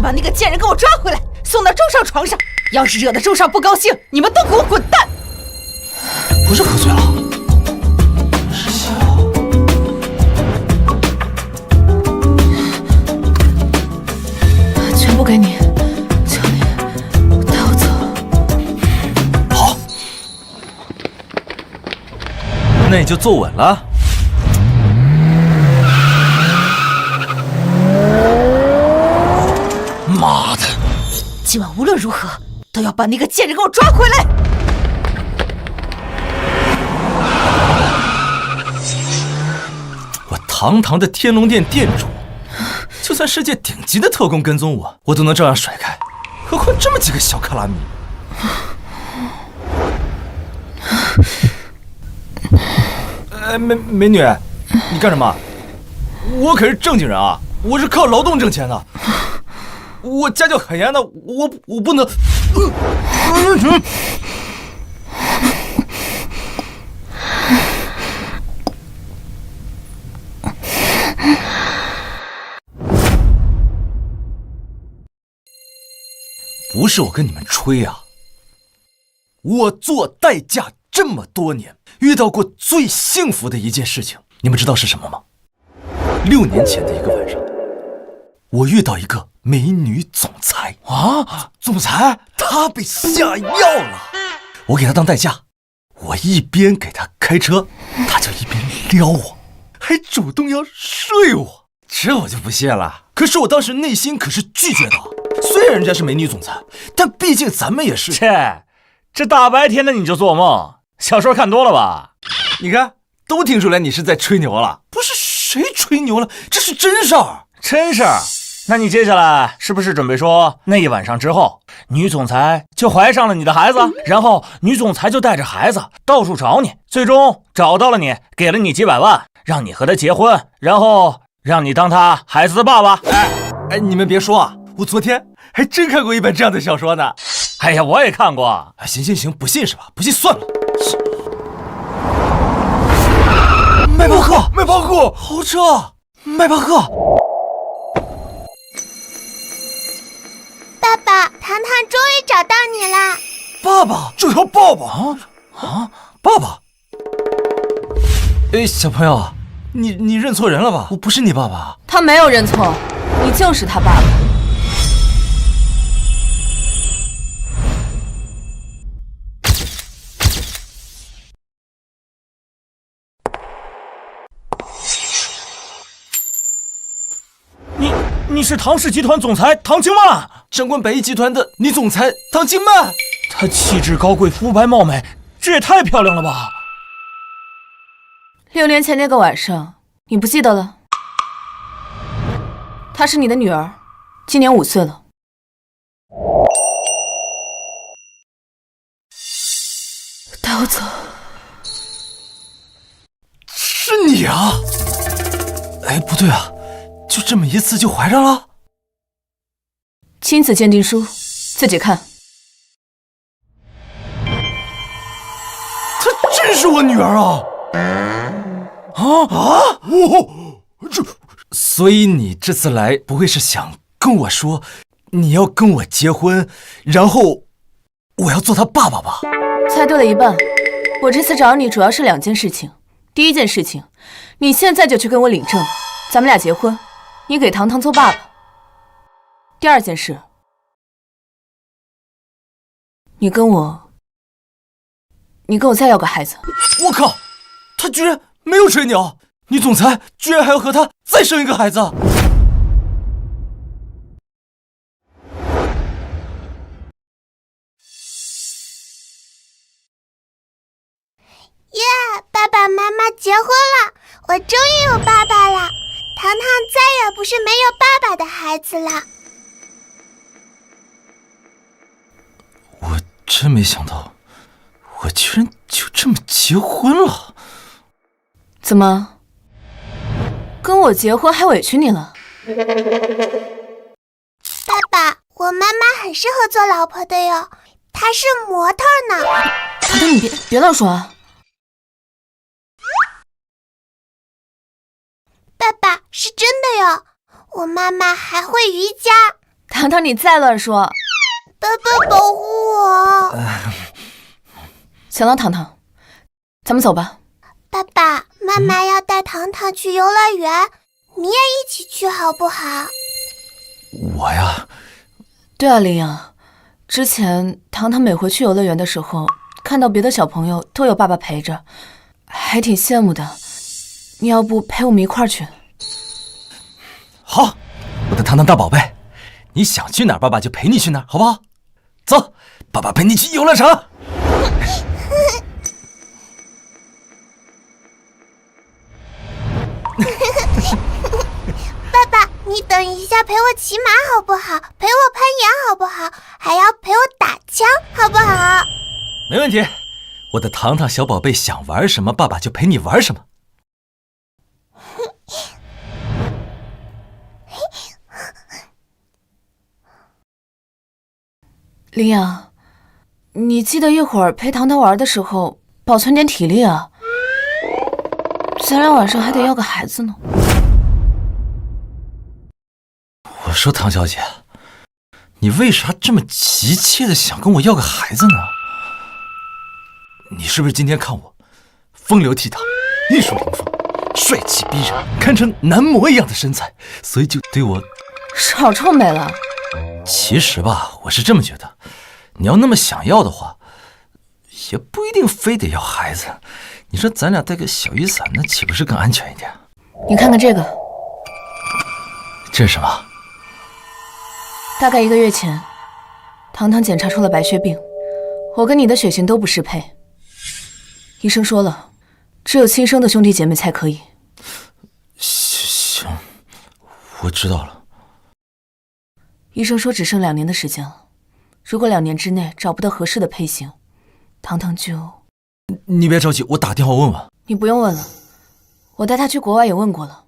把那个贱人给我抓回来，送到周少床上。要是惹得周少不高兴，你们都给我滚蛋！不是喝醉了，是笑。全部给你，求你带我走。好，那你就坐稳了。妈的！今晚无论如何都要把那个贱人给我抓回来！我堂堂的天龙殿殿主，就算世界顶级的特工跟踪我，我都能照样甩开，何况这么几个小卡拉米？美女，你干什么？我可是正经人啊，我是靠劳动挣钱的。我家教很严的，我不能。不是我跟你们吹啊，我做代驾这么多年，遇到过最幸福的一件事情，你们知道是什么吗？6年前的一个晚上，我遇到一个美女总裁啊！总裁，她被下药了。我给她当代驾，我一边给她开车，她就一边撩我，还主动要睡我，这我就不屑了。可是我当时内心可是拒绝的。虽然人家是美女总裁，但毕竟咱们也是……切，这大白天的你就做梦，小说看多了吧？你看，都听出来你是在吹牛了。不是谁吹牛了，这是真事儿。真事儿？那你接下来是不是准备说，那一晚上之后，女总裁就怀上了你的孩子，然后女总裁就带着孩子到处找你，最终找到了你，给了你几百万，让你和她结婚，然后让你当她孩子的爸爸？哎，你们别说啊，我昨天还真看过一本这样的小说呢。哎呀，我也看过。行，不信是吧？不信算了。迈巴赫，豪车，迈巴赫。爸爸，糖糖终于找到你啦！爸爸，这条爸爸爸爸。哎，小朋友，你认错人了吧？我不是你爸爸。他没有认错，你就是他爸爸。你是唐氏集团总裁唐青曼，掌管百亿集团的女总裁唐青曼。她气质高贵，肤白貌美，这也太漂亮了吧！6年前那个晚上，你不记得了？她是你的女儿，今年5岁了。带我走。是你啊！哎，不对啊，就这么一次就怀上了？亲子鉴定书，自己看。她真是我女儿啊！所以你这次来不会是想跟我说你要跟我结婚，然后我要做他爸爸吧？猜对了一半。我这次找你主要是2件事情。第一件事情，你现在就去跟我领证，咱们俩结婚，你给糖糖做爸爸。第2件事，你跟我再要个孩子。我靠，他居然没有吹牛，女总裁居然还要和他再生一个孩子。耶！爸爸妈妈结婚了，我终于有爸爸了。糖糖再也不是没有爸爸的孩子了。我真没想到，我居然就这么结婚了。怎么，跟我结婚还委屈你了？爸爸，我妈妈很适合做老婆的哟，她是模特呢。糖糖，你别乱说啊！爸爸，是真的哟，我妈妈还会瑜伽。糖糖，你再乱说，爸爸保护我。行了，糖糖，咱们走吧。爸爸妈妈要带糖糖去游乐园，你也一起去好不好？我呀，对啊，林阳，之前糖糖每回去游乐园的时候，看到别的小朋友都有爸爸陪着，还挺羡慕的。你要不陪我们一块儿去？好，我的糖糖大宝贝，你想去哪儿，爸爸就陪你去哪儿，好不好？走，爸爸陪你去游乐场。爸爸，你等一下陪我骑马好不好？陪我攀岩好不好？还要陪我打枪好不好？没问题，我的糖糖小宝贝想玩什么，爸爸就陪你玩什么。林阳，你记得一会儿陪糖糖玩的时候保存点体力啊，咱俩晚上还得要个孩子呢。我说唐小姐，你为啥这么急切的想跟我要个孩子呢？你是不是今天看我风流倜傥、玉树临风、帅气逼人，堪称男模一样的身材，所以就对我……少臭美了。其实吧，我是这么觉得，你要那么想要的话，也不一定非得要孩子。你说咱俩带个小雨伞，那岂不是更安全一点？你看看这个，这是什么？大概1个月前，糖糖检查出了白血病，我跟你的血型都不适配。医生说了，只有亲生的兄弟姐妹才可以。行，我知道了。医生说只剩2年的时间了，如果2年之内找不到合适的配型，糖糖就……你别着急，我打电话问问。你不用问了，我带他去国外也问过了，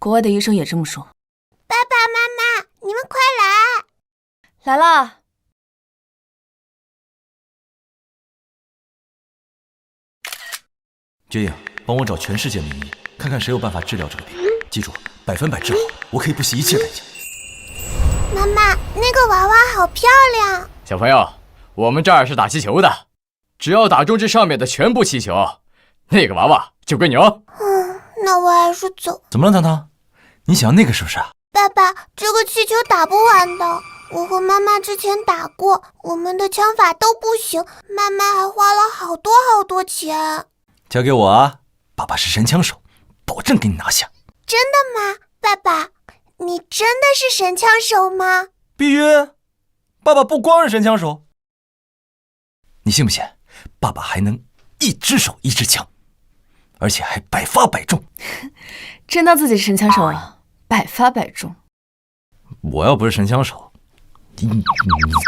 国外的医生也这么说。爸爸妈妈，你们快来！来啦！绝影，帮我找全世界名医，看看谁有办法治疗这个病。记住，100%治好，我可以不惜一切代价。妈妈，那个娃娃好漂亮。小朋友，我们这儿是打气球的，只要打中这上面的全部气球，那个娃娃就归你哦。那我还是走。怎么了，糖糖？你想要那个是不是？爸爸，这个气球打不完的。我和妈妈之前打过，我们的枪法都不行，妈妈还花了好多钱。交给我啊，爸爸是神枪手，保证给你拿下。真的吗？爸爸，你真的是神枪手吗？必须，爸爸不光是神枪手，你信不信？爸爸还能一只手一支枪，而且还百发百中。真当自己是神枪手啊？百发百中。我要不是神枪手，你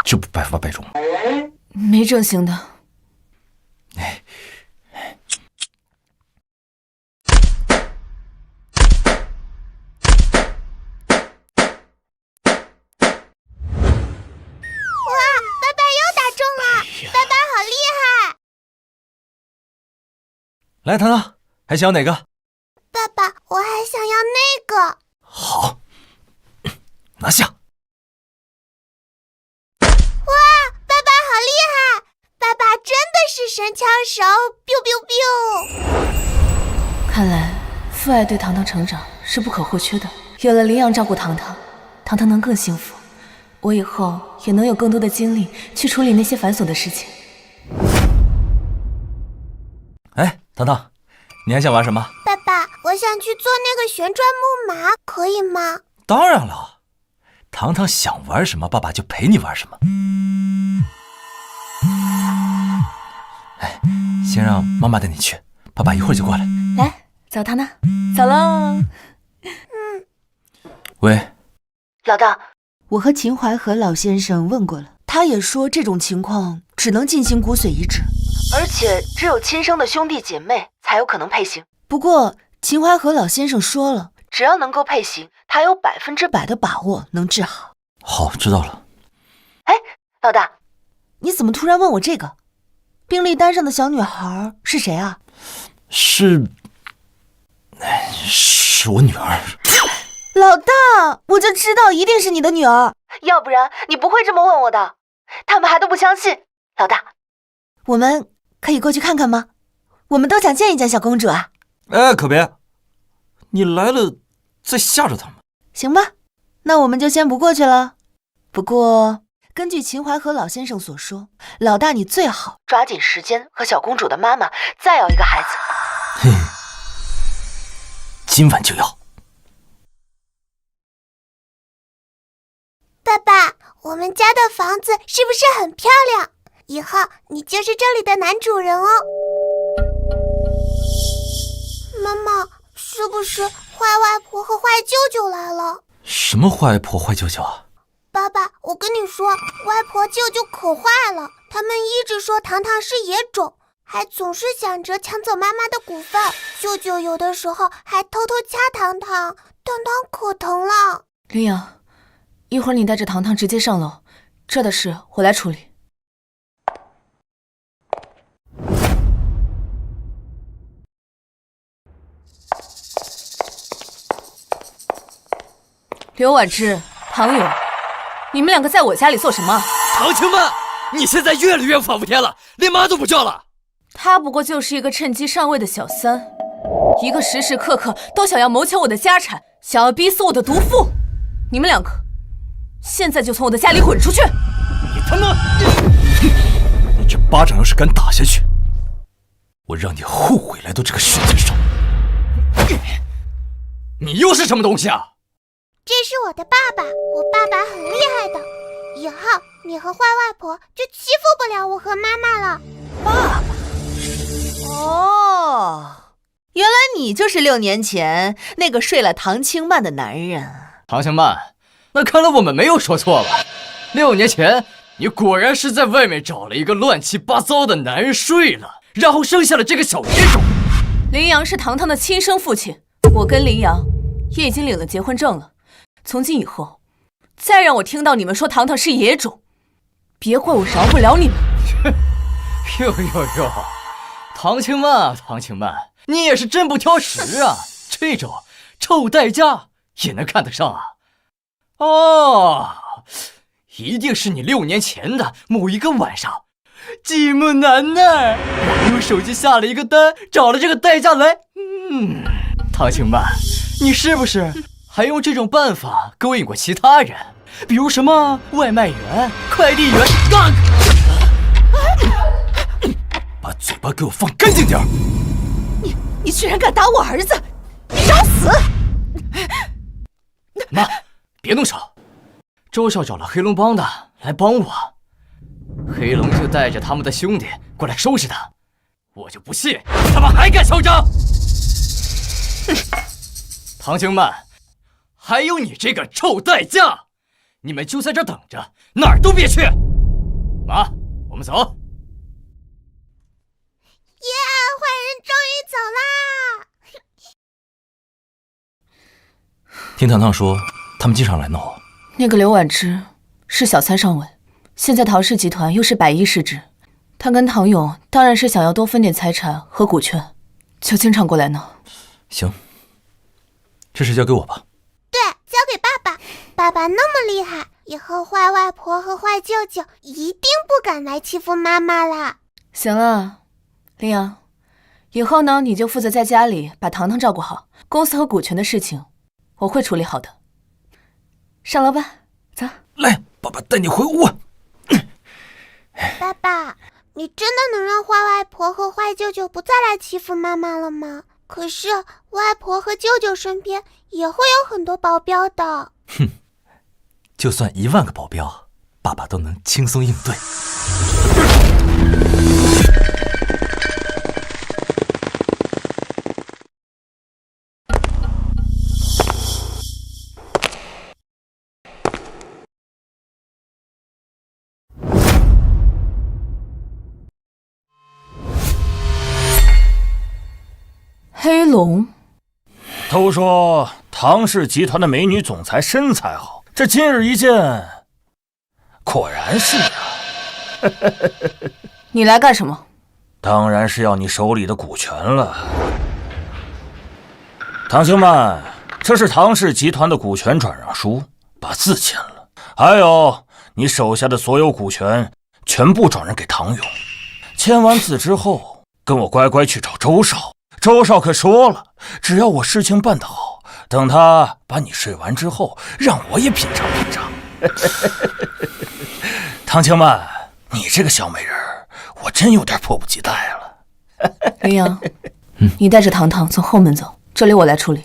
就不百发百中。没正形的。哎，爸爸又打中了，爸爸好厉害！来，糖糖，还想要哪个？爸爸，我还想要那个。好，拿下！哇，爸爸好厉害！爸爸真的是神枪手 ！biu biu biu！ 看来父爱对糖糖成长是不可或缺的。有了林阳照顾糖糖，糖糖能更幸福。我以后也能有更多的精力去处理那些繁琐的事情。哎，糖糖，你还想玩什么？爸爸，我想去坐那个旋转木马，可以吗？当然了，糖糖想玩什么，爸爸就陪你玩什么。哎，先让妈妈带你去，爸爸一会儿就过来。来，走，糖糖，走喽。喂，老大，我和秦淮河老先生问过了，他也说这种情况只能进行骨髓移植，而且只有亲生的兄弟姐妹才有可能配型。不过秦淮河老先生说了，只要能够配型，他有100%的把握能治好。好，知道了。哎，老大，你怎么突然问我这个？病历单上的小女孩是谁啊？是我女儿。老大，我就知道一定是你的女儿，要不然你不会这么问我的。他们还都不相信。老大，我们可以过去看看吗？我们都想见一见小公主啊。哎，可别，你来了再吓着他们。行吧，那我们就先不过去了。不过根据秦淮河老先生所说，老大你最好抓紧时间和小公主的妈妈再要一个孩子。嘿，今晚就要。爸爸，我们家的房子是不是很漂亮？以后你就是这里的男主人哦。妈妈，是不是坏外婆和坏舅舅来了？什么坏婆坏舅舅啊？爸爸，我跟你说，外婆舅舅可坏了，他们一直说糖糖是野种，还总是想着抢走妈妈的股份。舅舅有的时候还偷偷掐糖糖，糖糖可疼了。林阳，一会儿你带着糖糖直接上楼，这的事我来处理。刘婉芝、唐勇，你们两个在我家里做什么？唐青曼，你现在越来越反复天了，连妈都不叫了。她不过就是一个趁机上位的小三，一个时时刻刻都想要谋求我的家产，想要逼死我的毒妇。你们两个，现在就从我的家里滚出去！你他妈！你这巴掌要是敢打下去，我让你后悔来到这个世界上。你又是什么东西啊？这是我的爸爸，我爸爸很厉害的，以后你和坏外婆就欺负不了我和妈妈了。爸爸。哦，原来你就是6年前那个睡了唐青曼的男人。唐青曼，那看来我们没有说错吧？6年前，你果然是在外面找了一个乱七八糟的男人睡了，然后生下了这个小野种。林阳是糖糖的亲生父亲，我跟林阳也已经领了结婚证了。从今以后，再让我听到你们说糖糖是野种，别怪我饶不了你们。哟，唐青曼，你也是真不挑食啊！这种臭代驾也能看得上啊？哦，一定是你6年前的某一个晚上，寂寞难耐，我用手机下了一个单，找了这个代驾来。唐青曼，你是不是还用这种办法勾引过其他人？比如什么外卖员、快递员？把嘴巴给我放干净点儿！你居然敢打我儿子，你找死！妈，别动手！周少找了黑龙帮的来帮我，黑龙就带着他们的兄弟过来收拾他，我就不信他们还敢嚣张！唐青曼，还有你这个臭代驾，你们就在这等着，哪儿都别去！妈，我们走。耶，坏人终于走啦！听糖糖说，他们经常来闹。那个刘婉芝是小三上位，现在唐氏集团又是100亿市值，他跟唐勇当然是想要多分点财产和股权，就经常过来闹。行，这事交给我吧。对，交给爸爸。爸爸那么厉害，以后坏外婆和坏舅舅一定不敢来欺负妈妈啦。行了。林阳，以后呢，你就负责在家里把糖糖照顾好，公司和股权的事情我会处理好的。上楼吧，走。来，爸爸带你回屋。爸爸，你真的能让坏外婆和坏舅舅不再来欺负妈妈了吗？可是外婆和舅舅身边也会有很多保镖的。哼，就算1万个保镖，爸爸都能轻松应对。黑龙，都说唐氏集团的美女总裁身材好，这今日一见，果然是啊。你来干什么？当然是要你手里的股权了。唐青曼，这是唐氏集团的股权转让书，把字签了。还有你手下的所有股权全部转让给唐勇。签完字之后，跟我乖乖去找周少。周少可说了，只要我事情办得好，等他把你睡完之后，让我也品尝品尝。唐青曼，你这个小美人，我真有点迫不及待了。林阳，你带着糖糖从后门走，这里我来处理。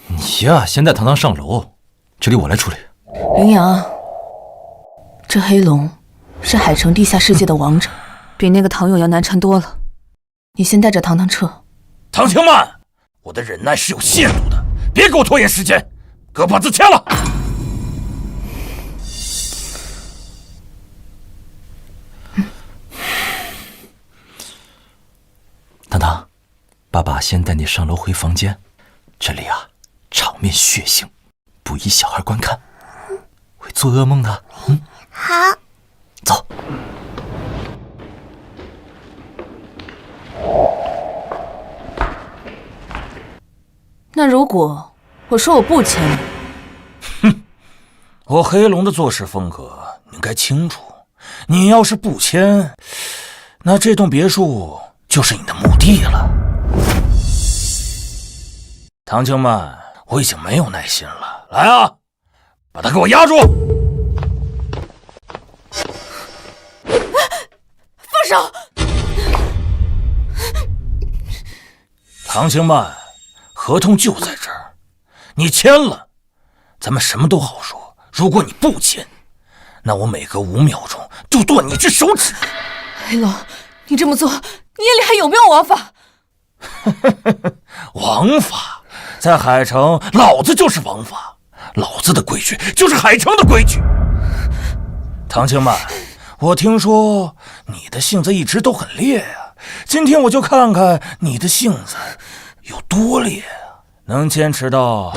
你呀，先带糖糖上楼，这里我来处理。林阳，这黑龙是海城地下世界的王者，比那个唐勇要难缠多了。你先带着糖糖撤。唐青曼，我的忍耐是有限度的，别给我拖延时间，给我把字签了。糖糖，爸爸先带你上楼回房间，这里啊，场面血腥，不宜小孩观看，会做噩梦的。好，走。那如果我说我不签呢？我黑龙的做事风格你应该清楚，你要是不签，那这栋别墅就是你的墓地了。唐青曼，我已经没有耐心了，来啊，把他给我压住！放手！唐青曼，合同就在这儿，你签了，咱们什么都好说。如果你不签，那我每隔5秒钟就剁你一只手指。黑龙，你这么做，你眼里还有没有王法？王法，在海城，老子就是王法，老子的规矩就是海城的规矩。唐青曼，我听说你的性子一直都很烈啊，今天我就看看你的性子有多烈啊，能坚持到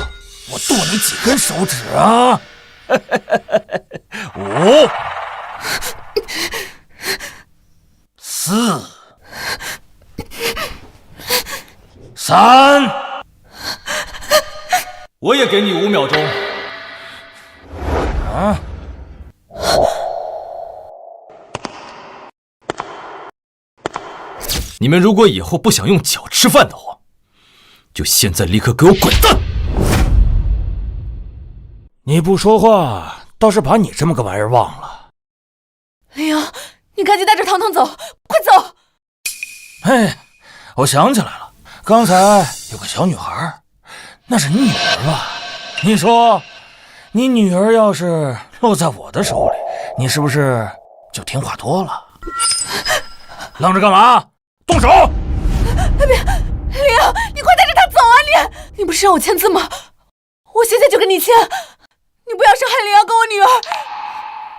我剁你几根手指啊？5、4、3，我也给你5秒钟。啊！你们如果以后不想用脚吃饭的话，就现在立刻给我滚蛋！你不说话，倒是把你这么个玩意儿忘了。林阳，你赶紧带着糖糖走，快走！哎，我想起来了，刚才有个小女孩，那是你女儿吧？你说，你女儿要是落在我的手里，你是不是就听话多了？愣着干嘛？动手！别，林阳，你快带着她走啊！你不是让我签字吗？我现在就跟你签。你不要伤害林阳跟我女儿。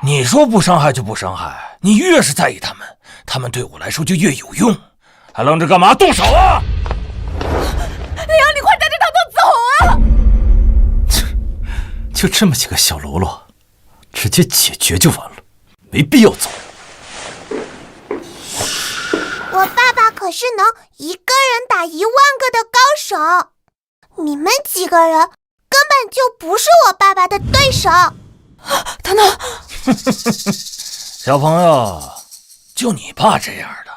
你说不伤害就不伤害，你越是在意他们，他们对我来说就越有用。还愣着干嘛？动手啊！林阳，你快带着糖糖走啊！就这么几个小喽啰，直接解决就完了，没必要走。我爸爸可是能一个人打1万个的高手，你们几个人根本就不是我爸爸的对手。糖糖，小朋友，就你爸这样的，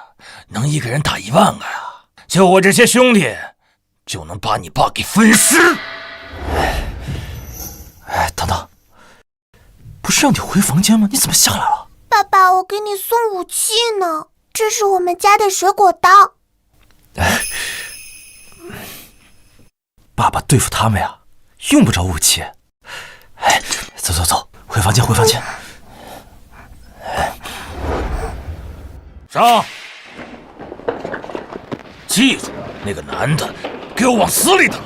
能一个人打1万个呀？就我这些兄弟，就能把你爸给分尸。哎，糖糖，不是让你回房间吗？你怎么下来了？爸爸，我给你送武器呢，这是我们家的水果刀。哎，爸爸对付他们呀，用不着武器。哎，走走走，回房间，回房间。上！记住，那个男的，给我往死里打！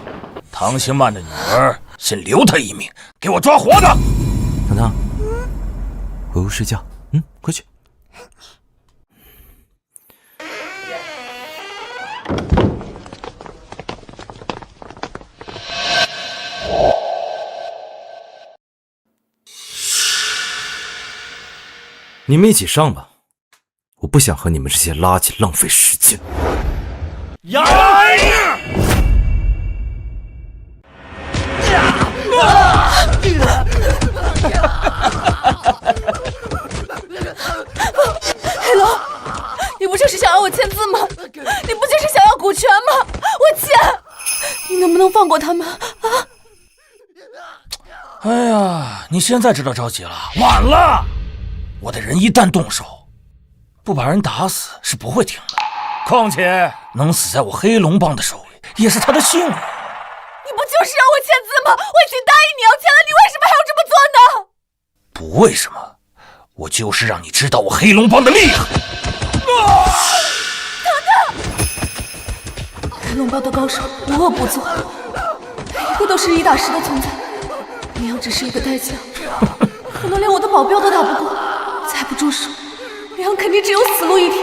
唐兴曼的女儿，先留他一命，给我抓活的！糖糖，回屋睡觉。快去。你们一起上吧，我不想和你们这些垃圾浪费时间。呀！能放过他们啊！哎呀，你现在知道着急了，晚了！我的人一旦动手，不把人打死是不会停的。况且能死在我黑龙帮的手里，也是他的幸运。你不就是让我签字吗？我已经答应你要签了，你为什么还要这么做呢？不为什么，我就是让你知道我黑龙帮的厉害。黑龙帮的高手无恶不作，每一个都是1打10的存在。林阳只是一个代将，可能连我的保镖都打不过。再不住手，林阳肯定只有死路一条。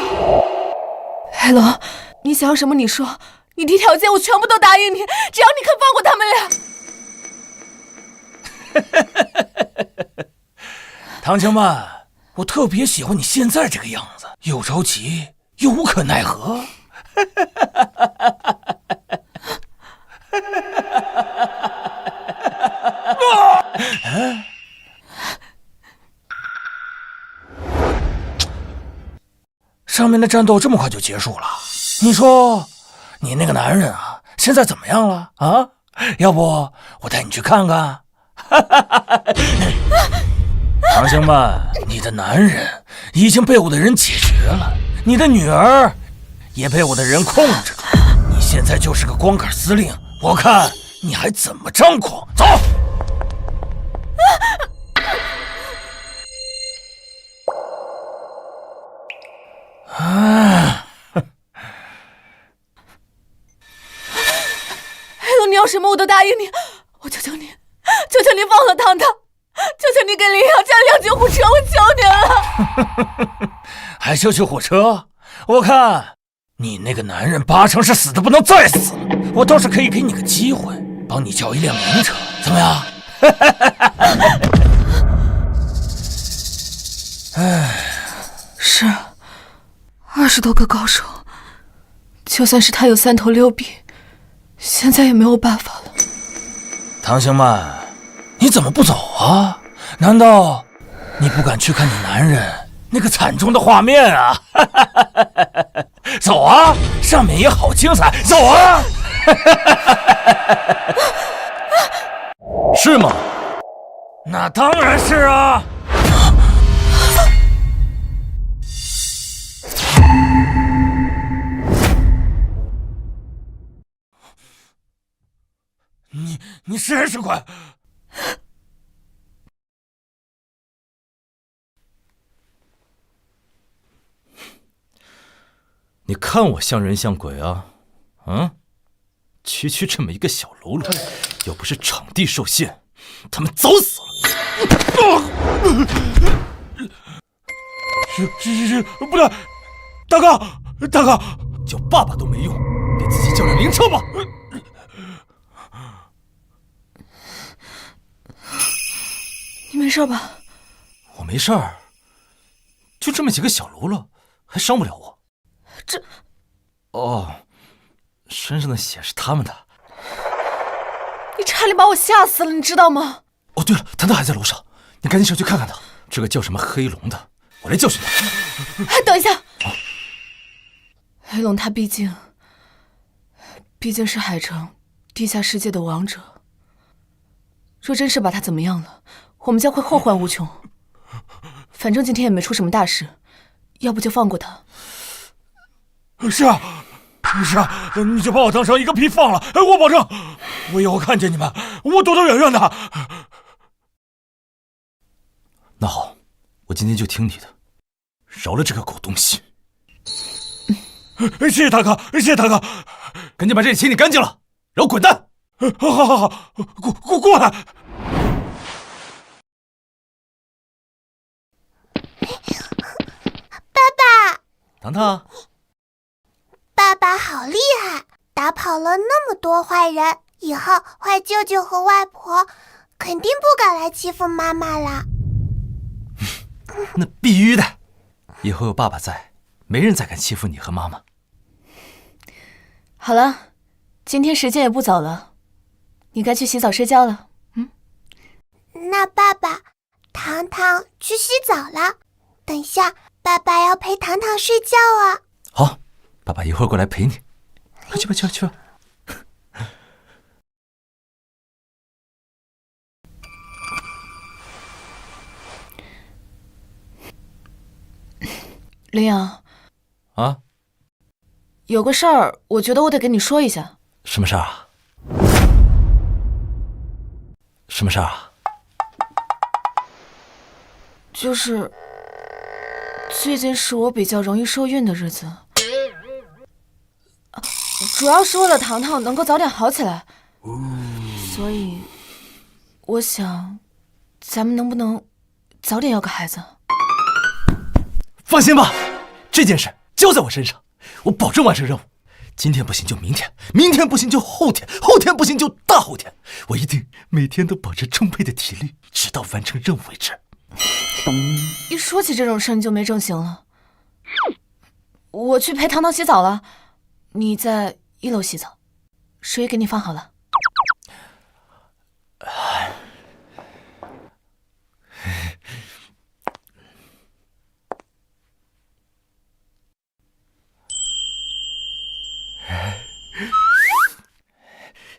黑龙，你想要什么你说，你提条件我全部都答应你，只要你肯放过他们俩。唐青曼，我特别喜欢你现在这个样子，又着急又无可奈何。上面的战斗这么快就结束了，你说你那个男人啊，现在怎么样了啊？要不我带你去看看？唐星曼，你的男人已经被我的人解决了，你的女儿也被我的人控制了，你现在就是个光杆司令，我看你还怎么张狂？走！黑龙，你要什么我都答应你，我求求你，求求你放了糖糖，求求你给林阳叫辆救护车，我求你了。还叫救护车？我看你那个男人8成是死的不能再死，我倒是可以给你个机会，帮你叫一辆名车，怎么样？是20多个高手，就算是他有3头6臂，现在也没有办法了。唐星曼，你怎么不走啊？难道你不敢去看你男人那个惨重的画面啊？走啊，上面也好精彩，走啊！是吗？那当然是啊。你试试快！你看我像人像鬼啊？区区这么一个小喽啰，要不是场地受限，他们早死了。是，不对，大哥，叫爸爸都没用，给自己叫辆灵车吧。你没事吧？我没事儿，就这么几个小喽啰，还伤不了我。哦，身上的血是他们的。你差点把我吓死了，你知道吗？哦，对了，糖糖还在楼上，你赶紧上去看看他。这个叫什么黑龙的，我来教训他。等一下，黑龙他毕竟是海城地下世界的王者，若真是把他怎么样了，我们将会后患无穷。反正今天也没出什么大事，要不就放过他。是啊，你就把我当成一个屁放了，我保证，我以后看见你们，我躲得远远的。那好，我今天就听你的，饶了这个狗东西。谢谢大哥，赶紧把这里清理干净了，然后滚蛋。好，过来。爸爸，糖糖，爸爸好厉害，打跑了那么多坏人，以后坏舅舅和外婆肯定不敢来欺负妈妈了。那必须的，以后有爸爸在，没人再敢欺负你和妈妈。好了，今天时间也不早了，你该去洗澡睡觉了。那爸爸，糖糖去洗澡了，等一下爸爸要陪糖糖睡觉啊。好，爸爸一会儿过来陪你。去吧。林阳，啊？有个事儿，我觉得我得跟你说一下。什么事儿啊？什么事儿啊？就是最近是我比较容易受孕的日子，主要是为了糖糖能够早点好起来，所以我想，咱们能不能早点要个孩子？放心吧，这件事交在我身上，我保证完成任务。今天不行就明天，明天不行就后天，后天不行就大后天。我一定每天都保持充沛的体力，直到完成任务为止。一说起这种事你就没正形了。我去陪糖糖洗澡了，你在1楼洗澡，水给你放好了。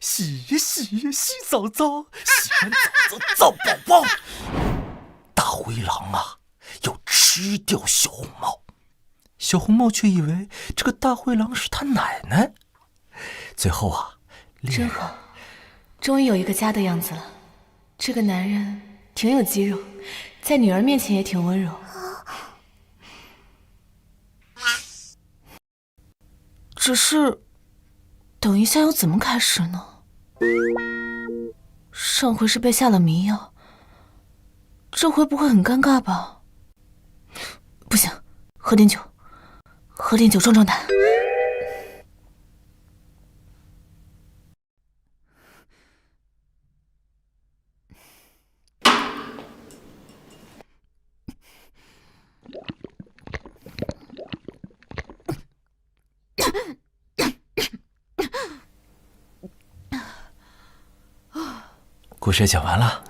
洗呀洗呀洗澡澡，洗完澡澡澡宝宝。大灰狼啊，要吃掉小红帽，小红帽却以为这个大灰狼是他奶奶。最后啊，真好，终于有一个家的样子了。这个男人挺有肌肉，在女儿面前也挺温柔。只是，等一下要怎么开始呢？上回是被下了迷药，这回不会很尴尬吧？不行，喝点酒，喝点酒壮壮胆。故事也讲完了，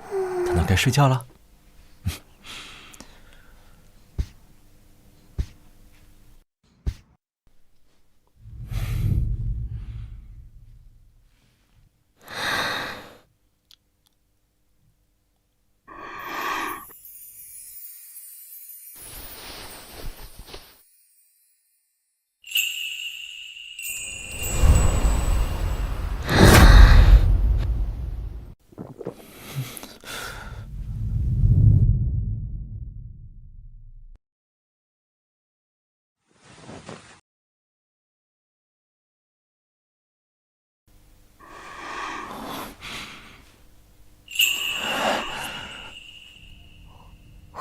糖糖该睡觉了。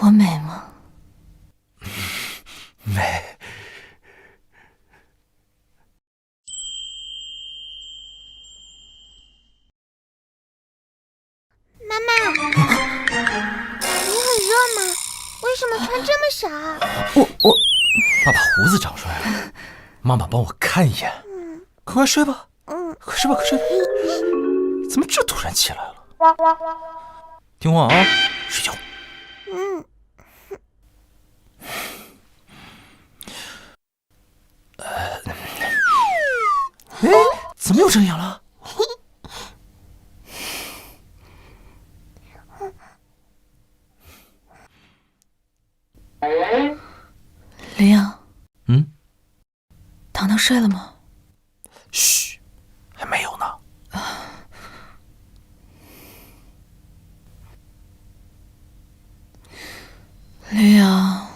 我美吗？美。妈妈，你很热吗？为什么穿这么少？爸把胡子长出来了，妈妈帮我看一眼。快睡吧。快睡吧，快睡吧。怎么这突然起来了？听话啊，睡觉。怎么又睁眼了？林阳，糖糖睡了吗？嘘，还没有呢。林阳，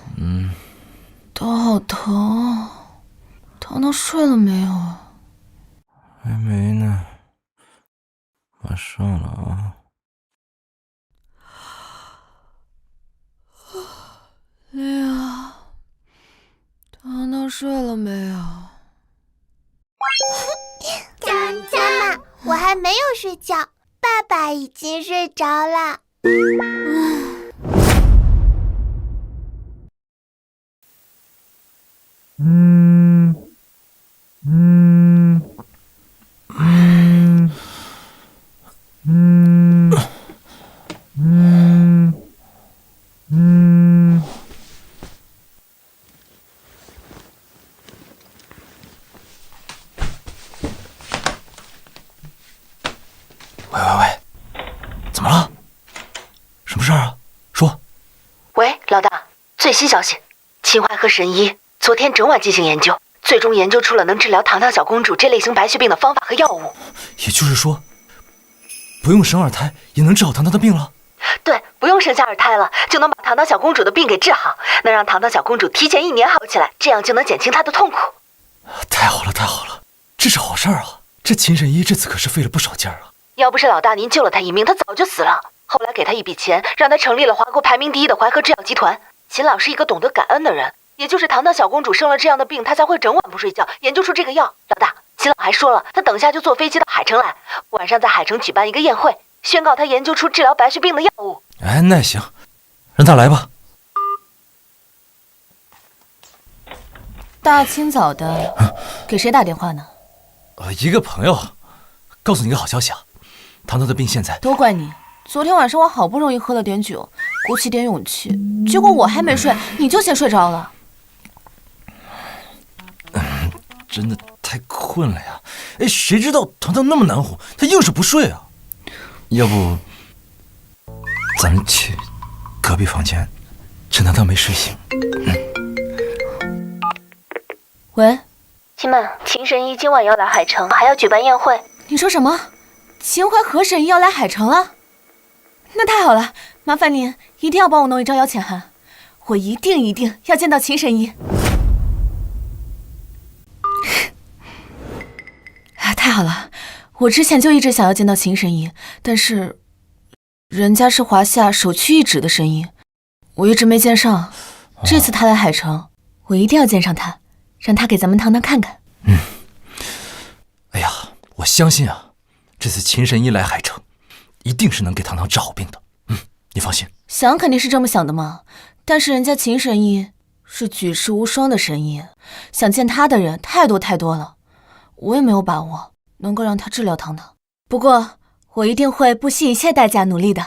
头好疼，糖糖睡了没有啊？还没呢，马上了啊。林阳，糖糖睡了没有？妈妈，我还没有睡觉，爸爸已经睡着了。喂，怎么了？什么事儿啊？说。喂，老大，最新消息，秦淮和沈一昨天整晚进行研究，最终研究出了能治疗糖糖小公主这类型白血病的方法和药物。也就是说，不用生二胎也能治好糖糖的病了？对，不用生下二胎了，就能把糖糖小公主的病给治好，能让糖糖小公主提前1年好起来，这样就能减轻她的痛苦。太好了，太好了，这是好事儿啊！这秦神医这次可是费了不少劲儿啊！要不是老大您救了他一命，他早就死了。后来给他一笔钱，让他成立了华国排名第1的淮河制药集团。秦老是一个懂得感恩的人，也就是糖糖小公主生了这样的病，他才会整晚不睡觉研究出这个药。老大，秦老还说了，他等下就坐飞机到海城来，晚上在海城举办一个宴会，宣告他研究出治疗白血病的药物。哎，那行，让他来吧。大清早的，给谁打电话呢？一个朋友，告诉你个好消息啊，糖糖的病现在……都怪你！昨天晚上我好不容易喝了点酒，鼓起点勇气，结果我还没睡，你就先睡着了。真的太困了呀！哎，谁知道糖糖那么难哄，他硬是不睡啊。要不，咱们去隔壁房间，趁糖糖没睡醒。喂，秦曼，秦神医今晚要来海城，还要举办宴会。你说什么？秦淮河神医要来海城了？那太好了，麻烦您一定要帮我弄一张邀请函，我一定要见到秦神医。太好了，我之前就一直想要见到秦神医，但是人家是华夏首屈一指的神医，我一直没见上。这次他来海城，我一定要见上他，让他给咱们糖糖看看。哎呀，我相信啊，这次秦神医来海城，一定是能给糖糖治好病的。你放心。想肯定是这么想的嘛，但是人家秦神医是举世无双的神医，想见他的人太多了，我也没有把握能够让他治疗糖糖。不过我一定会不惜一切代价努力的。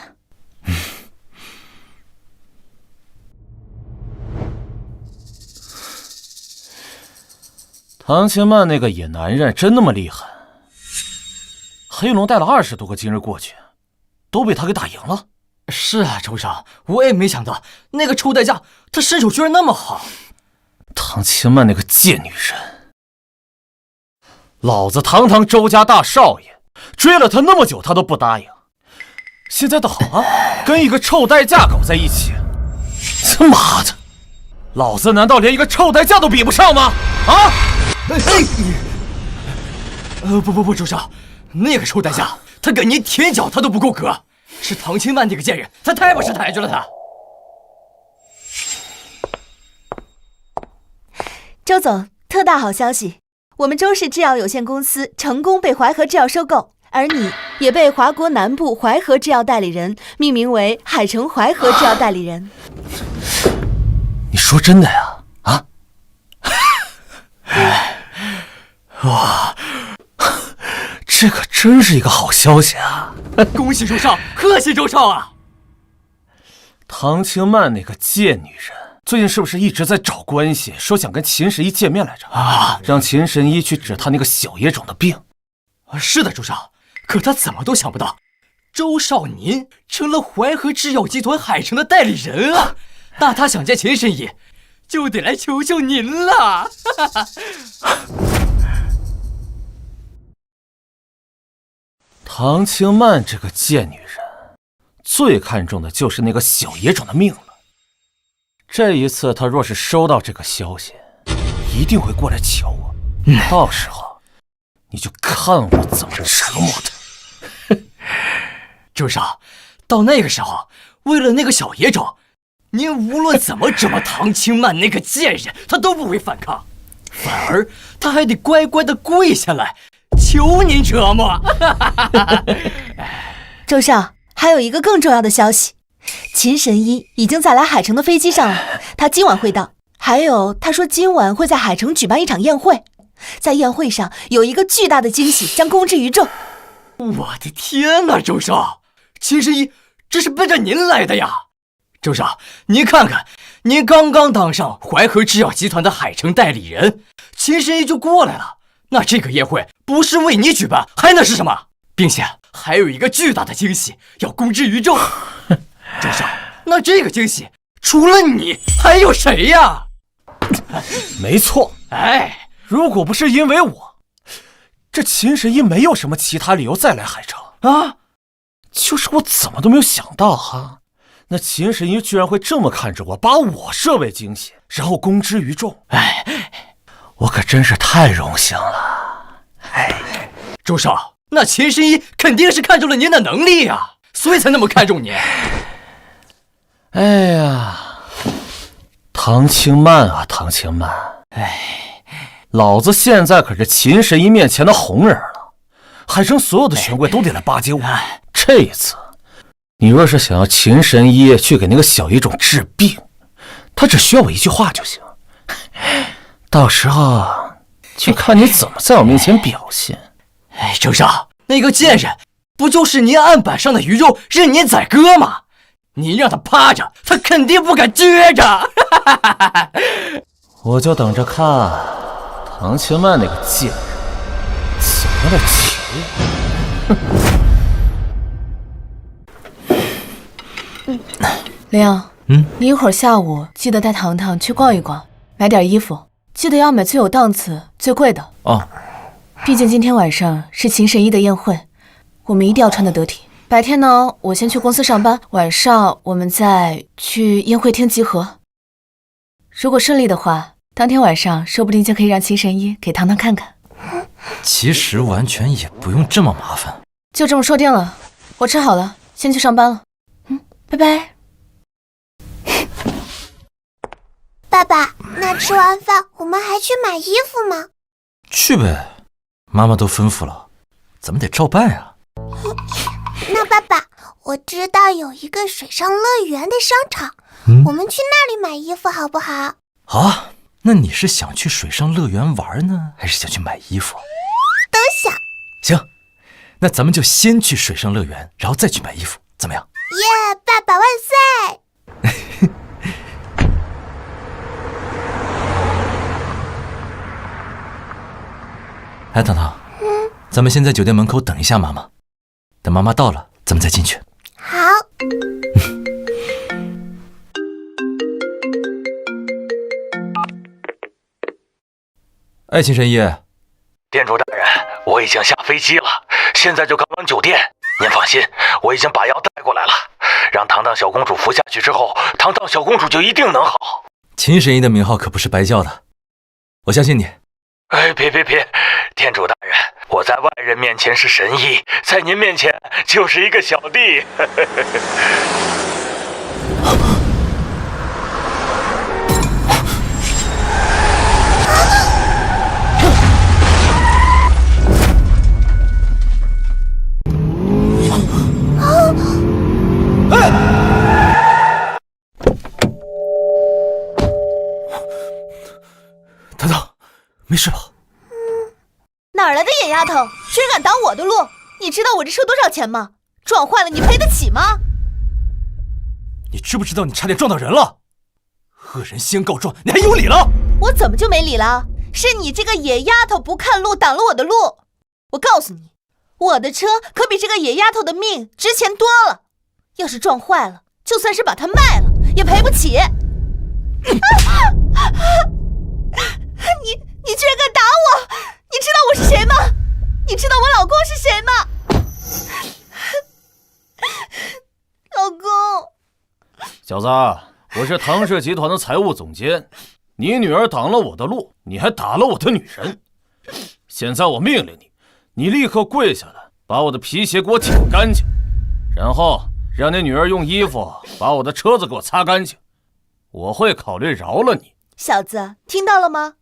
唐清曼那个野男人真那么厉害？黑龙带了20多个今日过去，都被他给打赢了。是啊，周少，我也没想到那个臭代驾，他身手居然那么好。唐清曼那个贱女人，老子堂堂周家大少爷，追了他那么久，他都不答应。现在倒好了，跟一个臭代驾搞在一起。他妈的，老子难道连一个臭代驾都比不上吗？啊！不，周少，那个臭代驾，他跟你舔脚他都不够格。是唐清曼那个贱人，他太不识抬举了他。周总，特大好消息，我们周氏制药有限公司成功被淮河制药收购，而你也被华国南部淮河制药代理人命名为海城淮河制药代理人。你说真的呀？啊？哇，这可真是一个好消息啊！恭喜周少，贺喜周少啊！唐清曼那个贱女人，最近是不是一直在找关系，说想跟秦神医见面来着？啊，让秦神医去治他那个小野种的病。是的，周少，可他怎么都想不到，周少您成了淮河制药集团海城的代理人啊！那他想见秦神医，就得来求求您了。唐清曼这个贱女人，最看重的就是那个小野种的命了。这一次，她若是收到这个消息，一定会过来求我。到时候，你就看我怎么折磨她。周少，到那个时候，为了那个小野种，您无论怎么折磨唐清曼那个贱人，她都不会反抗，反而她还得乖乖的跪下来。求您折磨。周少，还有一个更重要的消息，秦神医已经在来海城的飞机上了，他今晚会到。还有，他说今晚会在海城举办一场宴会，在宴会上有一个巨大的惊喜将公之于众。我的天哪，周少，秦神医这是奔着您来的呀！周少，您看看，您刚刚当上淮河制药集团的海城代理人，秦神医就过来了。那这个宴会不是为你举办，还能是什么？并且还有一个巨大的惊喜要公之于众。周少，那这个惊喜除了你还有谁呀？没错。哎，如果不是因为我，这秦神医没有什么其他理由再来海城啊。就是我怎么都没有想到哈，那秦神医居然会这么看着我，把我设为惊喜，然后公之于众。哎，我可真是太荣幸了。哎，周少，那秦神医肯定是看中了您的能力呀，所以才那么看重您。哎呀，唐清曼啊，唐清曼，哎，老子现在可是秦神医面前的红人了，海城所有的权贵都得来巴结我。这一次，你若是想要秦神医去给那个小医种治病，他只需要我一句话就行。到时候就看你怎么在我面前表现。哎，周少，那个贱人不就是您案板上的鱼肉任您宰割吗？您让他趴着，他肯定不敢撅着。我就等着看唐清曼那个贱人怎么来求我。玲，你一会儿下午记得带糖糖去逛一逛，买点衣服，记得要买最有档次、最贵的哦。毕竟今天晚上是秦神医的宴会，我们一定要穿得得体。白天呢，我先去公司上班，晚上我们再去宴会厅集合。如果顺利的话，当天晚上说不定就可以让秦神医给糖糖看看。其实完全也不用这么麻烦。就这么说定了，我吃好了，先去上班了。拜拜。爸爸，那吃完饭我们还去买衣服吗？去呗，妈妈都吩咐了，咱们得照办啊。那爸爸，我知道有一个水上乐园的商场，我们去那里买衣服好不好？好啊，那你是想去水上乐园玩呢，还是想去买衣服？都想。行，那咱们就先去水上乐园，然后再去买衣服，怎么样？耶，爸爸万岁！哎，糖糖，咱们先在酒店门口等一下妈妈，等妈妈到了，咱们再进去。好。哎，秦神医，店主大人，我已经下飞机了，现在就刚刚酒店。您放心，我已经把药带过来了，让糖糖小公主服下去之后，糖糖小公主就一定能好。秦神医的名号可不是白叫的，我相信你。哎，别，店主大人，我在外人面前是神医，在您面前就是一个小弟。糖糖，没事吧？哪儿来的野丫头，居然敢挡我的路？你知道我这车多少钱吗？撞坏了你赔得起吗？你知不知道你差点撞到人了？恶人先告状，你还有理了？我怎么就没理了？是你这个野丫头不看路，挡了我的路。我告诉你，我的车可比这个野丫头的命值钱多了。要是撞坏了，就算是把它卖了，也赔不起。你居然敢打我！你知道我是谁吗？你知道我老公是谁吗？老公，小子，我是唐氏集团的财务总监，你女儿挡了我的路，你还打了我的女人。现在我命令你，你立刻跪下来，把我的皮鞋给我舔干净，然后让你女儿用衣服把我的车子给我擦干净，我会考虑饶了你。小子，听到了吗？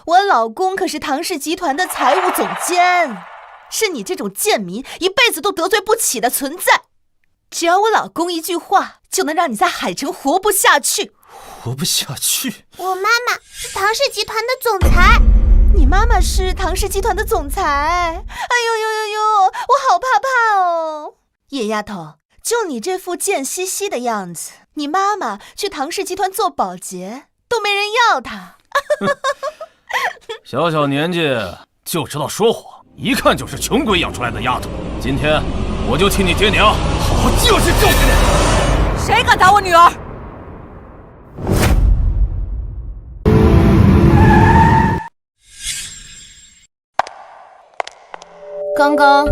我老公可是唐氏集团的财务总监，是你这种贱民一辈子都得罪不起的存在。只要我老公一句话，就能让你在海城活不下去。活不下去？我妈妈是唐氏集团的总裁。你妈妈是唐氏集团的总裁？哎呦呦呦呦，我好怕怕哦！野丫头，就你这副贱兮兮的样子，你妈妈去唐氏集团做保洁都没人要她。小小年纪就知道说谎，一看就是穷鬼养出来的丫头。今天我就替你爹娘好好教训教训你！谁敢打我女儿？刚刚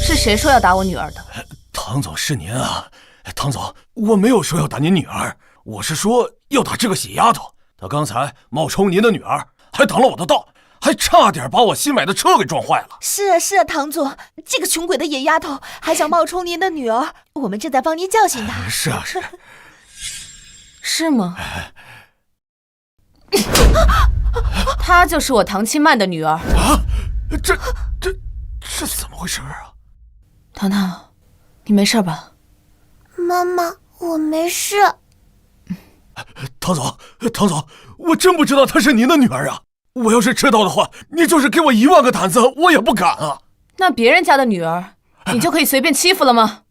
是谁说要打我女儿的？唐总，是您啊！唐总，我没有说要打您女儿，我是说要打这个血丫头。她刚才冒充您的女儿，还挡了我的道，还差点把我新买的车给撞坏了。是啊是啊，唐总，这个穷鬼的野丫头还想冒充您的女儿，我们正在帮您教训她。是啊是。是吗？她就是我唐清曼的女儿。啊，这怎么回事啊？糖糖，你没事吧？妈妈，我没事。唐总，我真不知道她是您的女儿啊！我要是知道的话，你就是给我1万个胆子，我也不敢啊！那别人家的女儿，你就可以随便欺负了吗？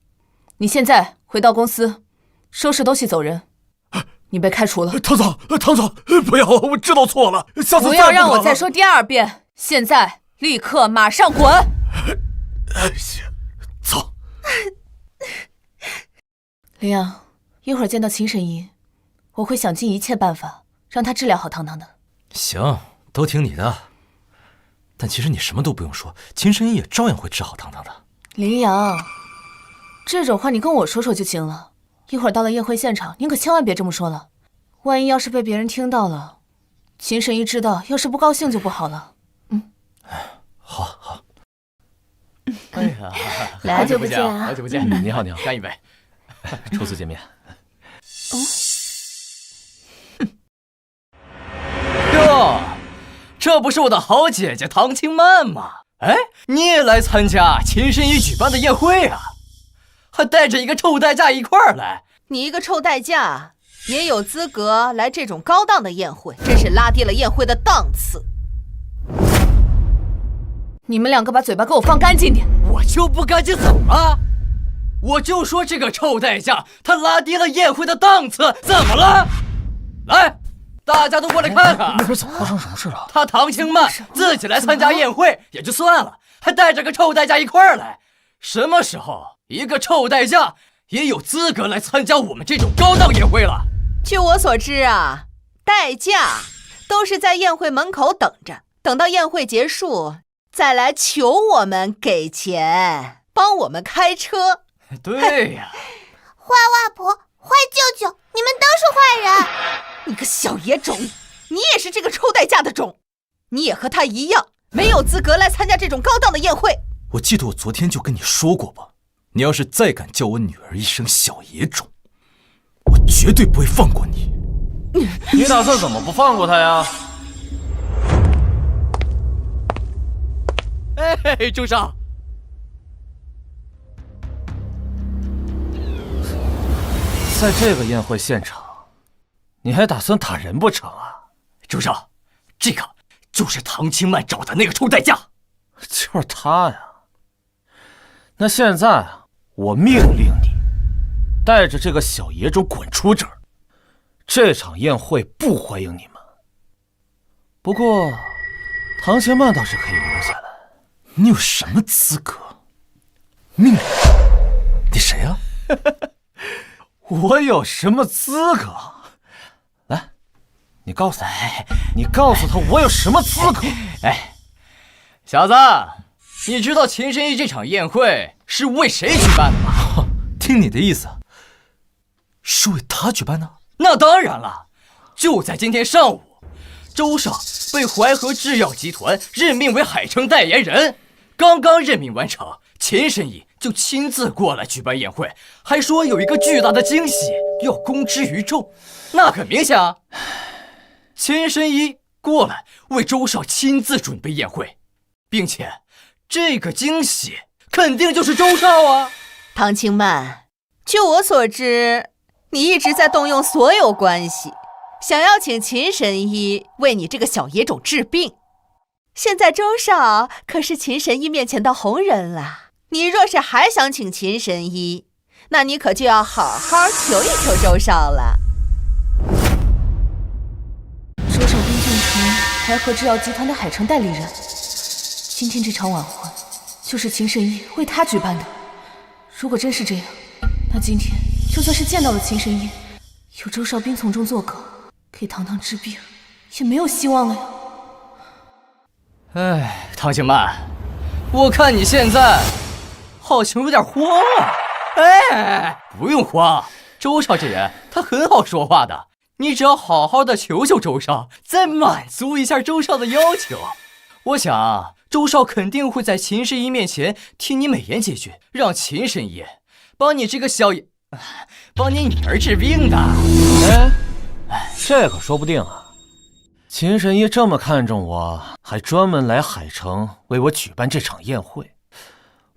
你现在回到公司，收拾东西走人。你被开除了。唐总，不要，我知道错了，下次不要让我再说第2遍。现在，立刻，马上滚！行，走。林阳，一会儿见到秦神医，我会想尽一切办法让他治疗好糖糖的。行，都听你的。但其实你什么都不用说，秦神医也照样会治好糖糖的。林阳，这种话你跟我说说就行了。一会儿到了宴会现场，您可千万别这么说了。万一要是被别人听到了，秦神医知道，要是不高兴就不好了。好。哎呀，好久不见啊！好久不见，你好，干一杯。初次见面。哟，这不是我的好姐姐唐清曼吗？哎，你也来参加秦神医举办的宴会啊？还带着一个臭代驾一块儿来？你一个臭代驾也有资格来这种高档的宴会，真是拉低了宴会的档次。你们2个把嘴巴给我放干净点！我就不干净怎么了？我就说这个臭代驾他拉低了宴会的档次，怎么了？来，大家都过来看看。那边怎么发生什么事了？他唐清曼自己来参加宴会也就算了，还带着个臭代驾一块儿来。什么时候一个臭代驾也有资格来参加我们这种高档宴会了？据我所知啊，代驾都是在宴会门口等着，等到宴会结束再来求我们给钱，帮我们开车。对呀，坏外婆，坏舅舅，你们都是坏人！你个小野种，你也是这个臭代驾的种，你也和他一样，没有资格来参加这种高档的宴会。我记得我昨天就跟你说过吧，你要是再敢叫我女儿一声小野种，我绝对不会放过你。你打算怎么不放过他呀？哎，朱少，在这个宴会现场，你还打算打人不成啊？朱少，这个就是唐清曼找的那个臭代驾。就是他呀。那现在啊，我命令你带着这个小野种滚出这儿，这场宴会不欢迎你们。不过，唐清曼倒是可以留下来。你有什么资格？命令？你谁呀？我有什么资格？来，你告诉他我有什么资格？哎，小子，你知道秦神医这场宴会是为谁举办的吗？听你的意思，是为他举办的？那当然了，就在今天上午，周少被淮河制药集团任命为海城代言人，刚刚任命完成，秦神医就亲自过来举办宴会，还说有一个巨大的惊喜要公之于众。那很明显啊，秦神医过来为周少亲自准备宴会，并且这个惊喜肯定就是周少啊。唐清曼，据我所知，你一直在动用所有关系，想要请秦神医为你这个小野种治病。现在周少可是秦神医面前的红人了，你若是还想请秦神医，那你可就要好好求一求周少了。周少冰俊成，淮河制药集团的海城代理人。今天这场晚会就是秦神医为他举办的。如果真是这样，那今天就算是见到了秦神医，有周少斌从中作梗，给糖糖治病，也没有希望了呀。哎，唐清曼，我看你现在好像有点慌啊。哎，不用慌，周少这人他很好说话的，你只要好好的求求周少，再满足一下周少的要求。我想周少肯定会在秦神医面前替你美言几句，让秦神医帮你这个帮你女儿治病的。这可说不定啊。秦神医这么看重我，还专门来海城为我举办这场宴会。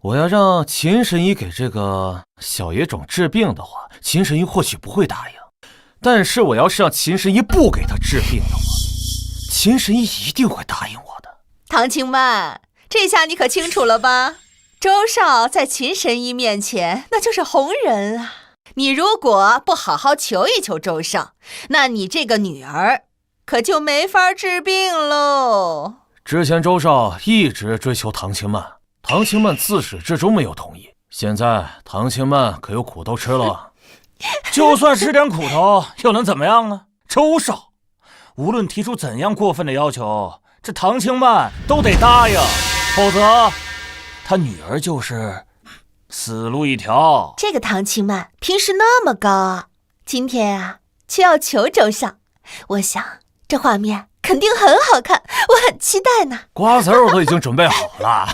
我要让秦神医给这个小野种治病的话，秦神医或许不会答应。但是我要是让秦神医不给他治病的话，秦神医一定会答应我的。唐青曼，这下你可清楚了吧？周少在秦神医面前那就是红人啊！你如果不好好求一求周少，那你这个女儿可就没法治病喽。之前周少一直追求唐青曼，唐青曼自始至终没有同意。现在唐青曼可有苦头吃了。就算吃点苦头又能怎么样呢？周少无论提出怎样过分的要求，这唐青曼都得答应，否则他女儿就是死路一条。这个唐青曼平时那么高，今天啊却要求周少，我想这画面肯定很好看，我很期待呢。瓜子我都已经准备好了。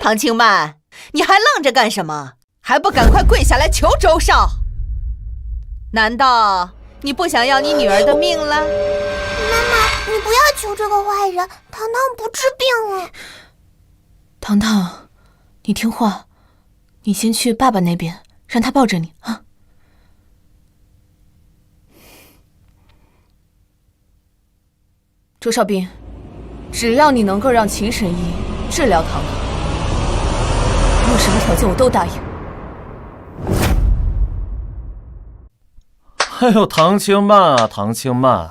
唐青曼，你还愣着干什么？还不赶快跪下来求周少？难道你不想要你女儿的命了？妈妈，你不要求这个坏人，糖糖不治病了。糖糖，你听话，你先去爸爸那边，让他抱着你啊。周少斌，只要你能够让秦神医治疗糖糖，有什么条件我都答应。哎呦，唐青曼啊，唐青曼，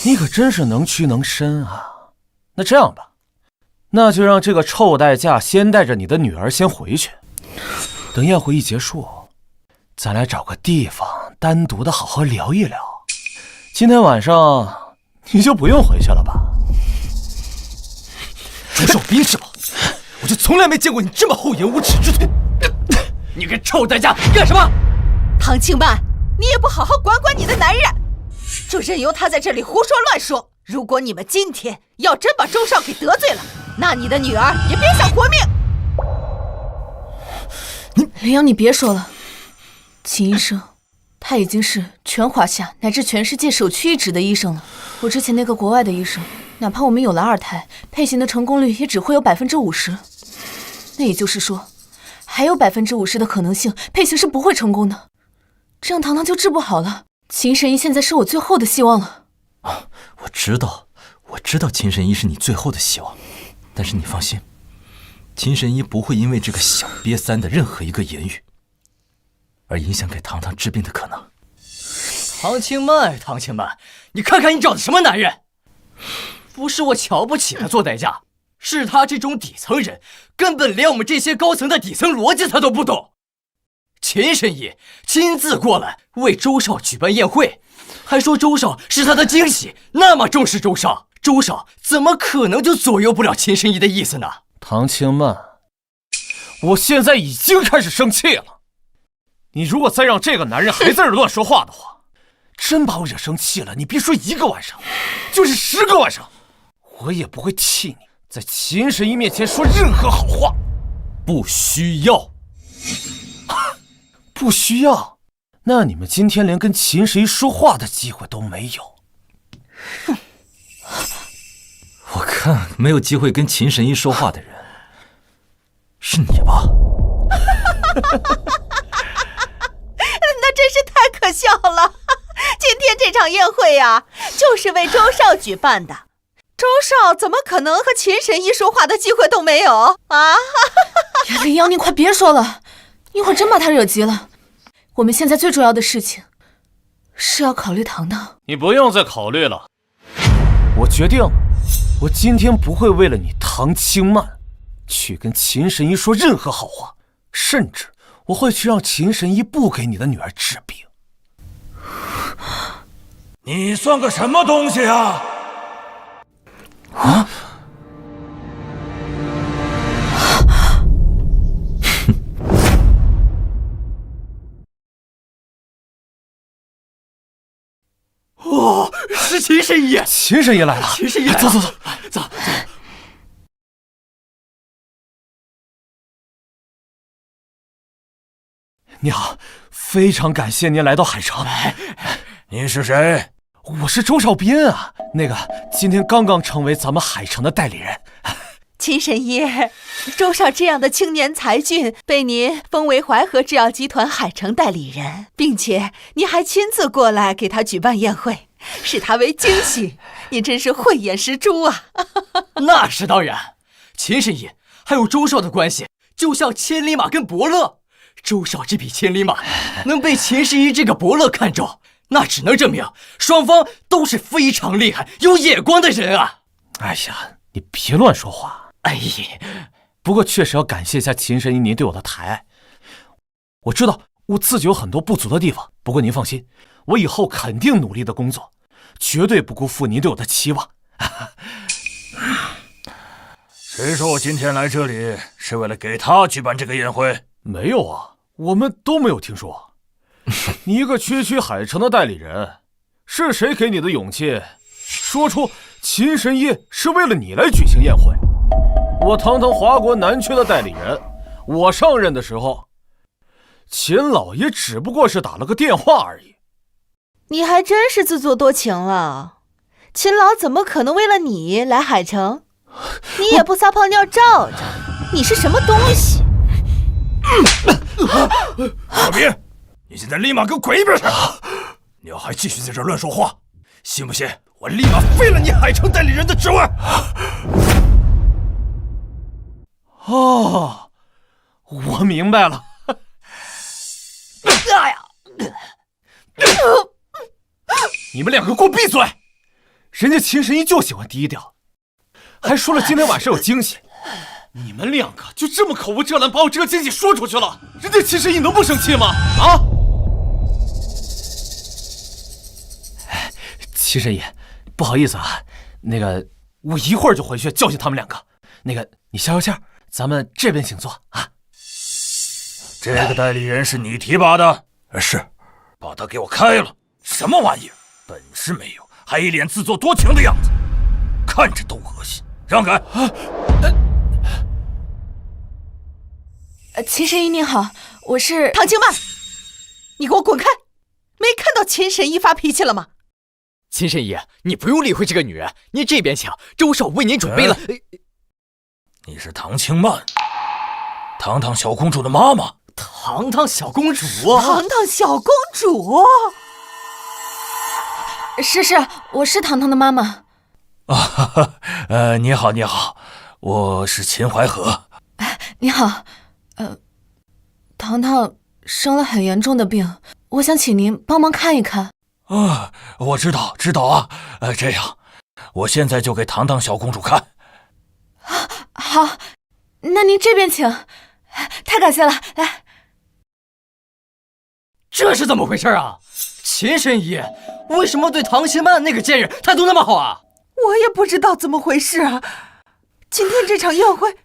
你可真是能屈能伸啊！那这样吧，那就让这个臭代驾先带着你的女儿先回去，等宴会一结束，咱俩找个地方单独的好好聊一聊。今天晚上你就不用回去了吧？朱少斌是吧？我就从来没见过你这么厚颜无耻之徒！你个臭代驾干什么？唐青曼，你也不好好管管你的男人，就任由他在这里胡说乱说。如果你们今天要真把周少给得罪了，那你的女儿也别想活命。林阳，你别说了，秦医生，他已经是全华夏乃至全世界首屈一指的医生了。我之前那个国外的医生，哪怕我们有了二胎，配型的成功率也只会有50%。那也就是说，还有50%的可能性配型是不会成功的。这样糖糖就治不好了。秦神医现在是我最后的希望了。我知道秦神医是你最后的希望，但是你放心，秦神医不会因为这个小瘪三的任何一个言语而影响给糖糖治病的可能。唐青曼，唐青曼，你看看你找的什么男人？不是我瞧不起他做代驾，是他这种底层人根本连我们这些高层的底层逻辑他都不懂。秦神医亲自过来为周少举办宴会，还说周少是他的惊喜，那么重视周少，周少怎么可能就左右不了秦神医的意思呢？唐青曼，我现在已经开始生气了。你如果再让这个男人还在这乱说话的话，真把我惹生气了，你别说1个晚上，就是10个晚上，我也不会替你在秦神医面前说任何好话。不需要。不需要？那你们今天连跟秦神医说话的机会都没有。哼，我看没有机会跟秦神医说话的人是你吧？那真是太可笑了！今天这场宴会呀，就是为周少举办的。周少怎么可能和秦神医说话的机会都没有啊？林阳，你快别说了，一会儿真把他惹急了。我们现在最重要的事情是要考虑糖糖。你不用再考虑了，我决定，我今天不会为了你唐青曼去跟秦神医说任何好话，甚至我会去让秦神医不给你的女儿治病。你算个什么东西啊？啊！哦，是秦神医！秦神医来了！秦神医来了！走走走走！你好，非常感谢您来到海城。你是谁？我是周少斌啊，今天刚刚成为咱们海城的代理人。秦神医，周少这样的青年才俊被您封为淮河制药集团海城代理人，并且您还亲自过来给他举办宴会，视他为惊喜，您真是慧眼识珠啊！那是当然，秦神医还有周少的关系，就像千里马跟伯乐。周少这匹千里马能被秦神医这个伯乐看中，那只能证明双方都是非常厉害、有眼光的人啊！哎呀，你别乱说话。哎呀，不过确实要感谢一下秦神医您对我的抬爱。我知道我自己有很多不足的地方，不过您放心，我以后肯定努力的工作，绝对不辜负您对我的期望。谁说我今天来这里是为了给他举办这个宴会？没有啊，我们都没有听说。你一个区区海城的代理人，是谁给你的勇气，说出秦神医是为了你来举行宴会？我堂堂华国南区的代理人，我上任的时候，秦老爷只不过是打了个电话而已。你还真是自作多情了，秦老怎么可能为了你来海城？你也不撒泡尿照着，你是什么东西？小斌，你现在立马给我滚一边去！你要还继续在这乱说话，信不信我立马废了你海城代理人的职位？哦，我明白了。哎呀！你们两个给我闭嘴！人家秦神医就喜欢低调，还说了今天晚上有惊喜。你们两个就这么口无遮拦把我这个惊喜说出去了，人家秦神医能不生气吗？啊！秦神医，不好意思啊，我一会儿就回去教训他们两个。你消消气儿，咱们这边请坐啊。这个代理人是你提拔的？是，把他给我开了！什么玩意儿，本事没有，还一脸自作多情的样子，看着都恶心。让开！秦神医您好，我是唐清曼，你给我滚开！没看到秦神医发脾气了吗？秦神医，你不用理会这个女人，你这边请，周少为您准备了。你是唐清曼，堂堂小公主的妈妈。堂堂小公主，堂堂小公主，是，我是糖糖的妈妈。你好，我是秦淮河。你好，糖糖生了很严重的病，我想请您帮忙看一看。我知道啊。这样，我现在就给糖糖小公主看。好，那您这边请。太感谢了，来。这是怎么回事啊？秦神医为什么对唐清曼那个贱人态度那么好啊？我也不知道怎么回事啊！今天这场宴会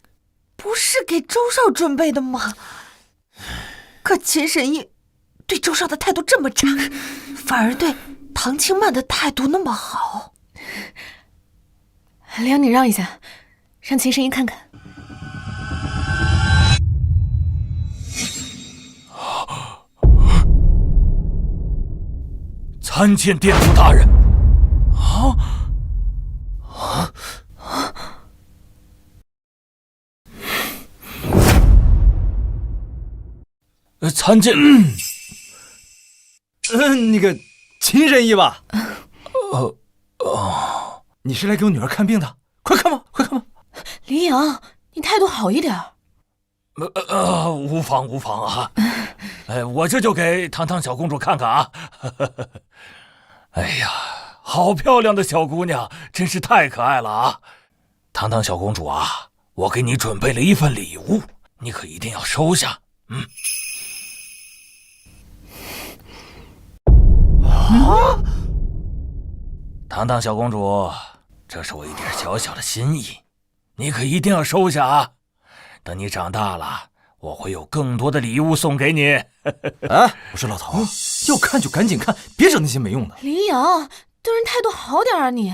不是给周少准备的吗？可秦神医对周少的态度这么差，反而对唐清曼的态度那么好。玲，你让一下，让秦神医看看。参见店主大人。参见。秦神医吧？你是来给我女儿看病的？快看吧。林阳，你态度好一点。无妨啊。我这就给糖糖小公主看看啊。哎呀，好漂亮的小姑娘，真是太可爱了啊！糖糖小公主啊，我给你准备了一份礼物，你可一定要收下。糖糖小公主，这是我一点小小的心意，你可一定要收下啊！等你长大了，我会有更多的礼物送给你。哎，我说老头，要看就赶紧看，别整那些没用的。林阳，对人态度好点啊你。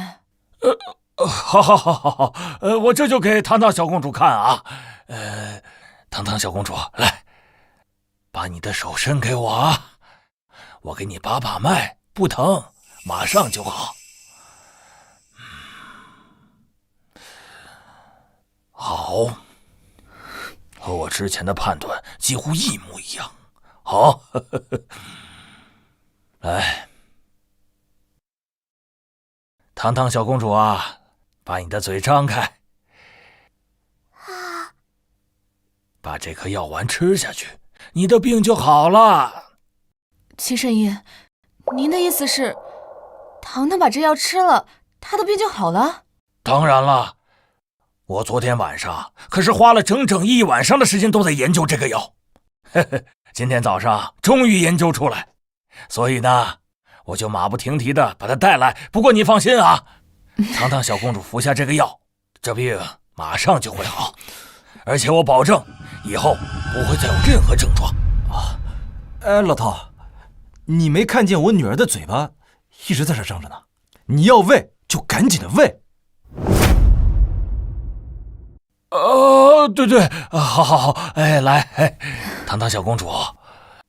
好，我这就给糖糖小公主看啊。糖糖小公主，来，把你的手伸给我啊，我给你把脉，不疼，马上就好。好，和我之前的判断几乎一模一样。好，来，糖糖小公主啊，把你的嘴张开，把这颗药丸吃下去，你的病就好了。齐神医，您的意思是，糖糖把这药吃了，他的病就好了？当然了。我昨天晚上可是花了整整1晚上的时间都在研究这个药，今天早上终于研究出来，所以呢，我就马不停蹄的把它带来。不过你放心啊，糖糖小公主服下这个药，这病马上就会好，而且我保证以后不会再有任何症状啊。哎，老头，你没看见我女儿的嘴巴一直在这张着呢？你要喂就赶紧的喂。对，好，哎，来，糖糖小公主，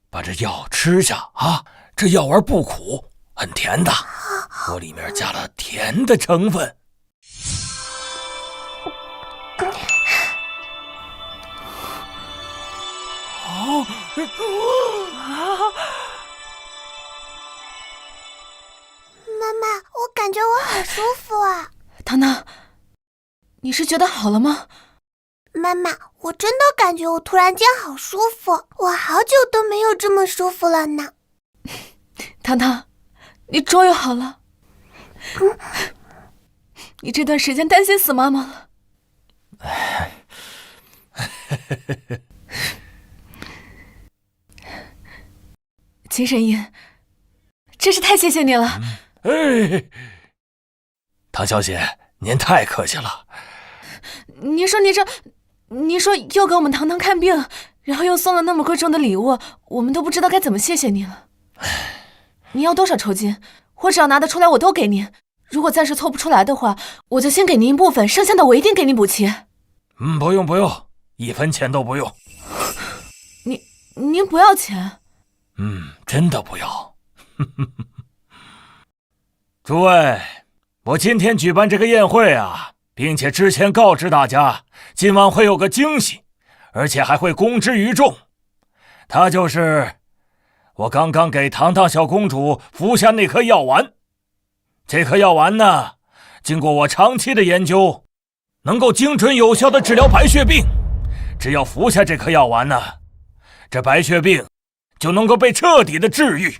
把这药吃下啊！这药丸不苦，很甜的，我里面加了甜的成分。妈妈，我感觉我好舒服啊！糖糖，你是觉得好了吗？妈妈，我真的感觉我突然间好舒服，我好久都没有这么舒服了呢。糖糖，你终于好了。你这段时间担心死妈妈了。秦神医，真是太谢谢你了。唐小姐，您太客气了。你说又给我们糖糖看病，然后又送了那么贵重的礼物，我们都不知道该怎么谢谢你了。你要多少酬金？我只要拿得出来我都给您。如果暂时凑不出来的话，我就先给您一部分，剩下的我一定给您补齐。不用，1分钱都不用。您不要钱？真的不要。诸位，我今天举办这个宴会啊，并且之前告知大家，今晚会有个惊喜，而且还会公之于众。它就是我刚刚给糖糖小公主服下那颗药丸。这颗药丸呢，经过我长期的研究，能够精准有效的治疗白血病。只要服下这颗药丸呢，这白血病就能够被彻底的治愈。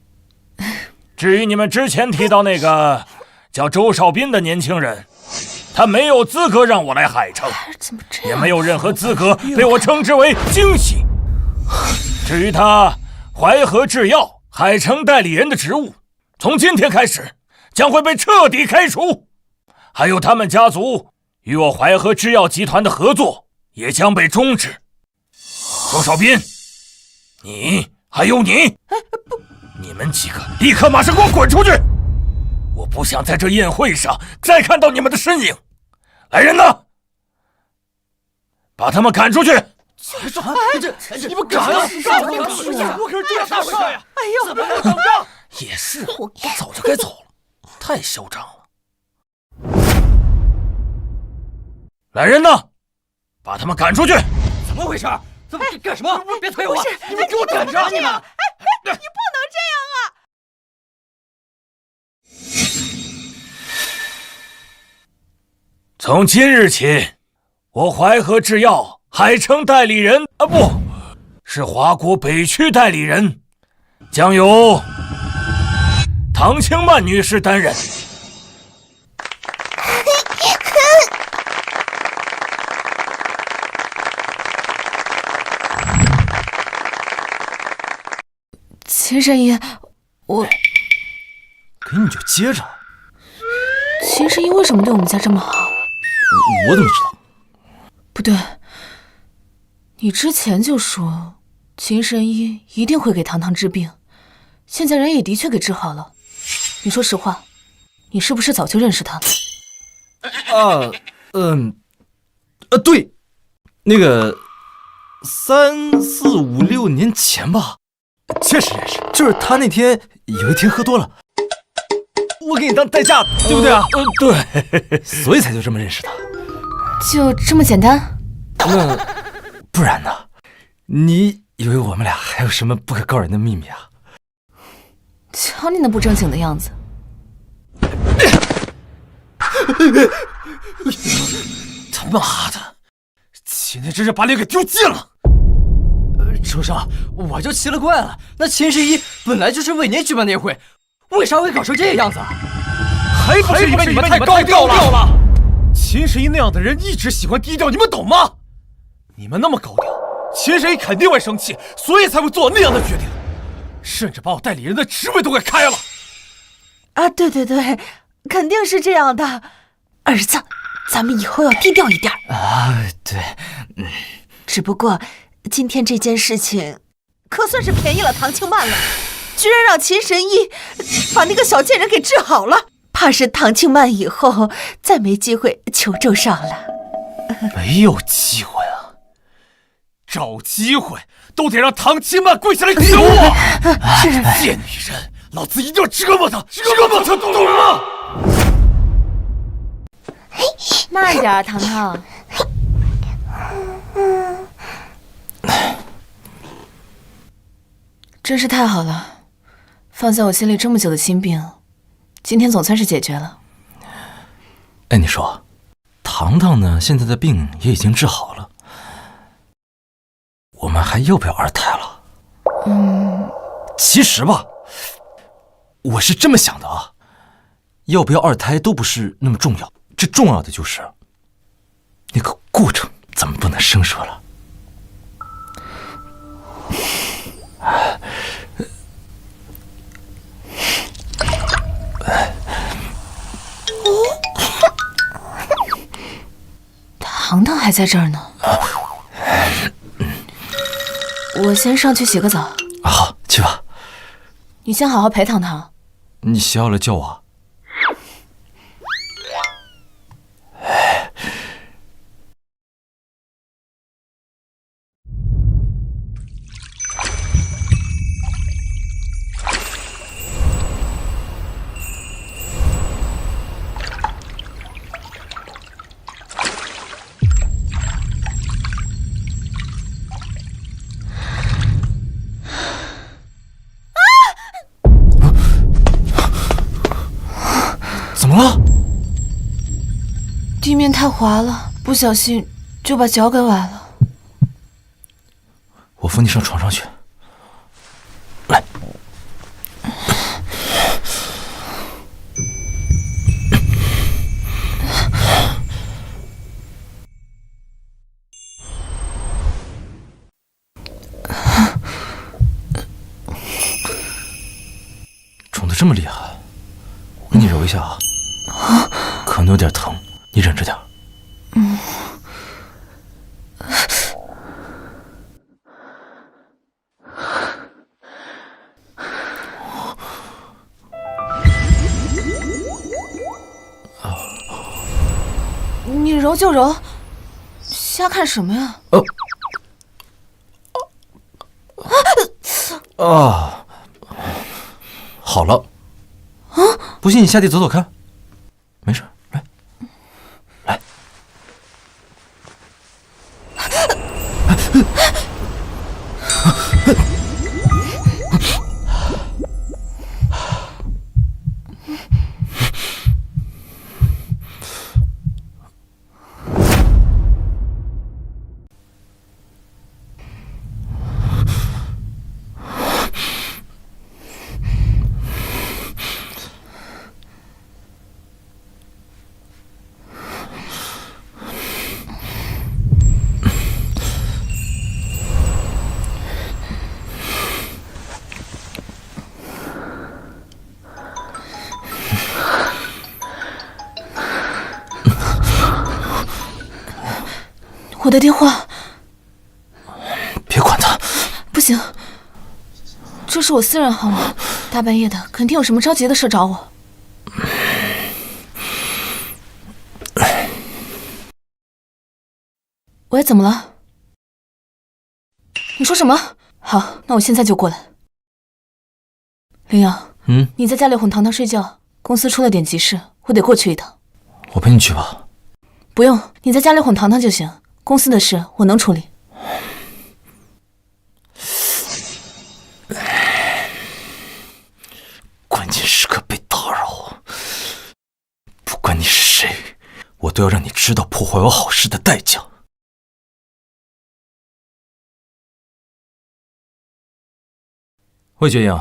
至于你们之前提到那个叫周少斌的年轻人，他没有资格让我来海城，也没有任何资格被我称之为惊喜。至于他淮河制药海城代理人的职务，从今天开始将会被彻底开除，还有他们家族与我淮河制药集团的合作也将被终止。周少斌，你还有你，你们几个立刻马上给我滚出去！我不想在这宴会上再看到你们的身影。来人呐，把他们赶出去！你们敢啊！我可是这样大少爷！哎呦，怎么能等着？也是，我早就该走了，太嚣张了。来人呐，把他们赶出去！怎么回事？怎么干什么？别推我！你们给我等着！你们！你不能这样啊！从今日起，我淮河制药海城代理人不是华国北区代理人，将由唐清曼女士担任。秦神医，我给你就接着。秦十一为什么对我们家这么好？我怎么知道？不对，你之前就说秦神医一定会给糖糖治病，现在人也的确给治好了。你说实话，你是不是早就认识他了？对，那个3、4、5、6年前吧，确实认识。就是他那天有一天喝多了，我给你当代驾，对不对啊？对，所以才就这么认识的。就这么简单？那不然呢？你以为我们俩还有什么不可告人的秘密啊？瞧你那不正经的样子！他妈的，今天真是把脸给丢尽了！主上，我就奇了怪了，那秦十一本来就是为您举办年会，为啥会搞成这样子？还不是因为你们太高调了！秦十一那样的人一直喜欢低调，你们懂吗？你们那么高调，秦十一肯定会生气，所以才会做那样的决定，甚至把我代理人的职位都给开了。啊，对对对，肯定是这样的。儿子，咱们以后要低调一点啊，对，只不过今天这件事情可算是便宜了唐清曼了，居然让秦神医把那个小贱人给治好了，怕是唐清曼以后再没机会求救上了。没有机会啊！找机会都得让唐清曼跪下来求我！贱女人，老子一定要折磨她，懂吗？慢点啊，糖糖。真是太好了，放在我心里这么久的心病，今天总算是解决了。哎，你说，糖糖呢？现在的病也已经治好了，我们还要不要二胎了？其实吧，我是这么想的啊，要不要二胎都不是那么重要，这重要的就是那个过程，咱们不能生疏了。糖糖还在这儿呢，我先上去洗个澡。好，去吧。你先好好陪糖糖。你洗好了叫我。怎么了？地面太滑了，不小心就把脚给崴了。我扶你上床上去。来。肿得这么厉害，我给你揉一下啊。可能有点疼，你忍着点。你揉就揉，瞎看什么呀？好了。不信你下地走走看。没事，来，来。我的电话。别管他。不行，这是我私人号码，大半夜的肯定有什么着急的事找我。喂，怎么了？你说什么？好，那我现在就过来。林阳，你在家里哄糖糖睡觉，公司出了点急事，我得过去一趟。我陪你去吧。不用，你在家里哄糖糖就行，公司的事我能处理。关键时刻被打扰，不管你是谁，我都要让你知道破坏我好事的代价。魏觉英，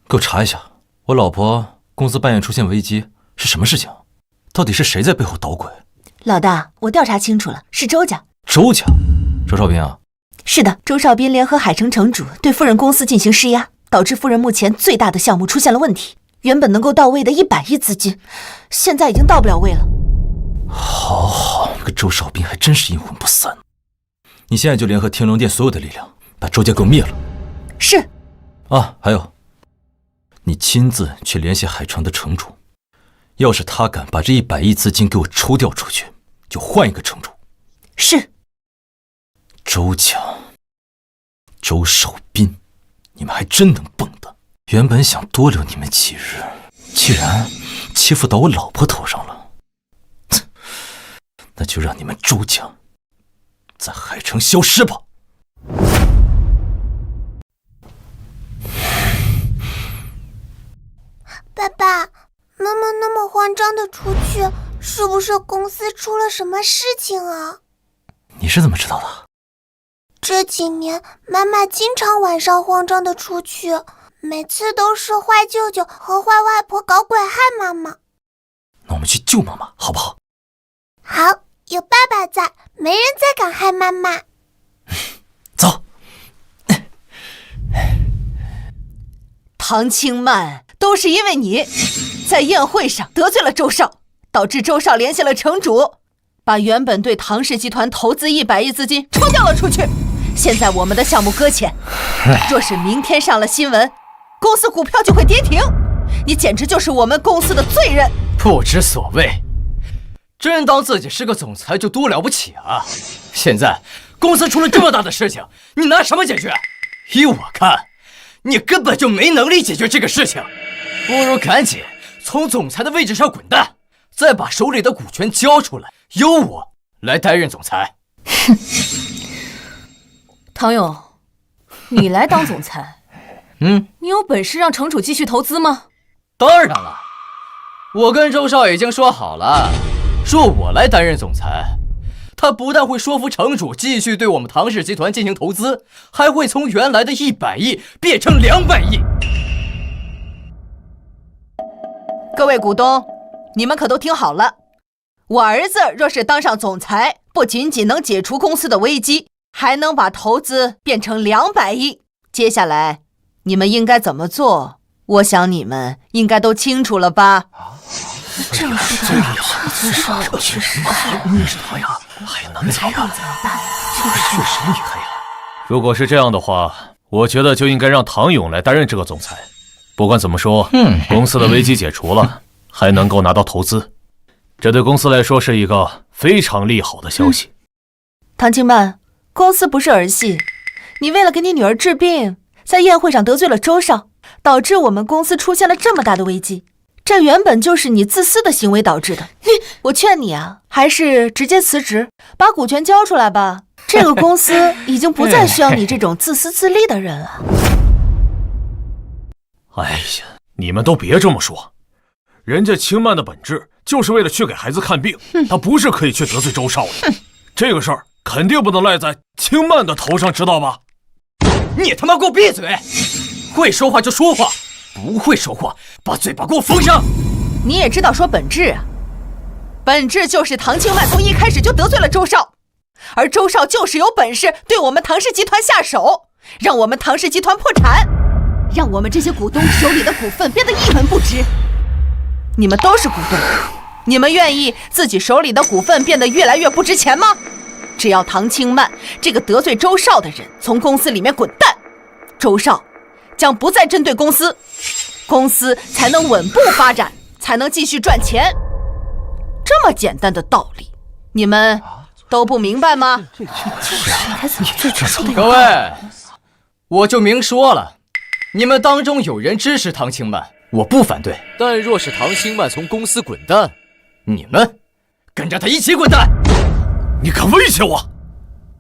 给我查一下，我老婆公司半夜出现危机是什么事情？到底是谁在背后捣鬼？老大，我调查清楚了，是周家。周家？周少斌啊？是的，周少斌联合海城城主对夫人公司进行施压，导致夫人目前最大的项目出现了问题。原本能够到位的100亿资金，现在已经到不了位了。好，这个周少斌还真是阴魂不散。你现在就联合天龙殿所有的力量，把周家给我灭了。是。啊，还有，你亲自去联系海城的城主，要是他敢把这100亿资金给我抽调出去，就换一个城主。是。周家，周少斌，你们还真能蹦跶。原本想多留你们几日，既然欺负到我老婆头上了，那就让你们周家在海城消失吧。爸爸，妈妈那么慌张的出去，是不是公司出了什么事情啊？你是怎么知道的？这几年妈妈经常晚上慌张的出去，每次都是坏舅舅和坏外婆搞鬼害妈妈。那我们去救妈妈，好不好？好，有爸爸在，没人再敢害妈妈。走。唐清曼，都是因为你在宴会上得罪了周少，导致周少联系了城主，把原本对唐氏集团投资100亿资金抽调了出去。现在我们的项目搁浅，若是明天上了新闻，公司股票就会跌停。你简直就是我们公司的罪人。不知所谓，真当自己是个总裁就多了不起啊！现在公司出了这么大的事情，你拿什么解决？依我看，你根本就没能力解决这个事情，不如赶紧从总裁的位置上滚蛋，再把手里的股权交出来，由我来担任总裁。哼，唐勇，你来当总裁？你有本事让城主继续投资吗？当然了，我跟周少已经说好了，说我来担任总裁。他不但会说服城主继续对我们唐氏集团进行投资，还会从原来的100亿变成200亿。各位股东，你们可都听好了，我儿子若是当上总裁，不仅仅能解除公司的危机，还能把投资变成200亿。接下来你们应该怎么做？我想你们应该都清楚了吧？这样说的话，周少有确实你是他呀，还能怎样？确实厉害呀！如果是这样的话，我觉得就应该让唐勇来担任这个总裁。不管怎么说，公司的危机解除了，还能够拿到投资，这对公司来说是一个非常利好的消息。唐清曼，公司不是儿戏，你为了给你女儿治病，在宴会上得罪了周少，导致我们公司出现了这么大的危机。这原本就是你自私的行为导致的。我劝你啊，还是直接辞职，把股权交出来吧。这个公司已经不再需要你这种自私自利的人了。哎呀，你们都别这么说，人家清曼的本质就是为了去给孩子看病，他不是可以去得罪周少的。这个事儿肯定不能赖在清曼的头上，知道吧？你他妈给我闭嘴！会说话就说话，不会说话把嘴巴给我封上。你也知道说本质啊，本质就是唐清曼从一开始就得罪了周少，而周少就是有本事对我们唐氏集团下手，让我们唐氏集团破产，让我们这些股东手里的股份变得一文不值。你们都是股东，你们愿意自己手里的股份变得越来越不值钱吗？只要唐清曼这个得罪周少的人从公司里面滚蛋，周少将不再针对公司，公司才能稳步发展，才能继续赚钱。这么简单的道理，你们都不明白吗？各位，我就明说了，你们当中有人支持唐清曼，我不反对。但若是唐清曼从公司滚蛋，你们跟着他一起滚蛋！你敢威胁我？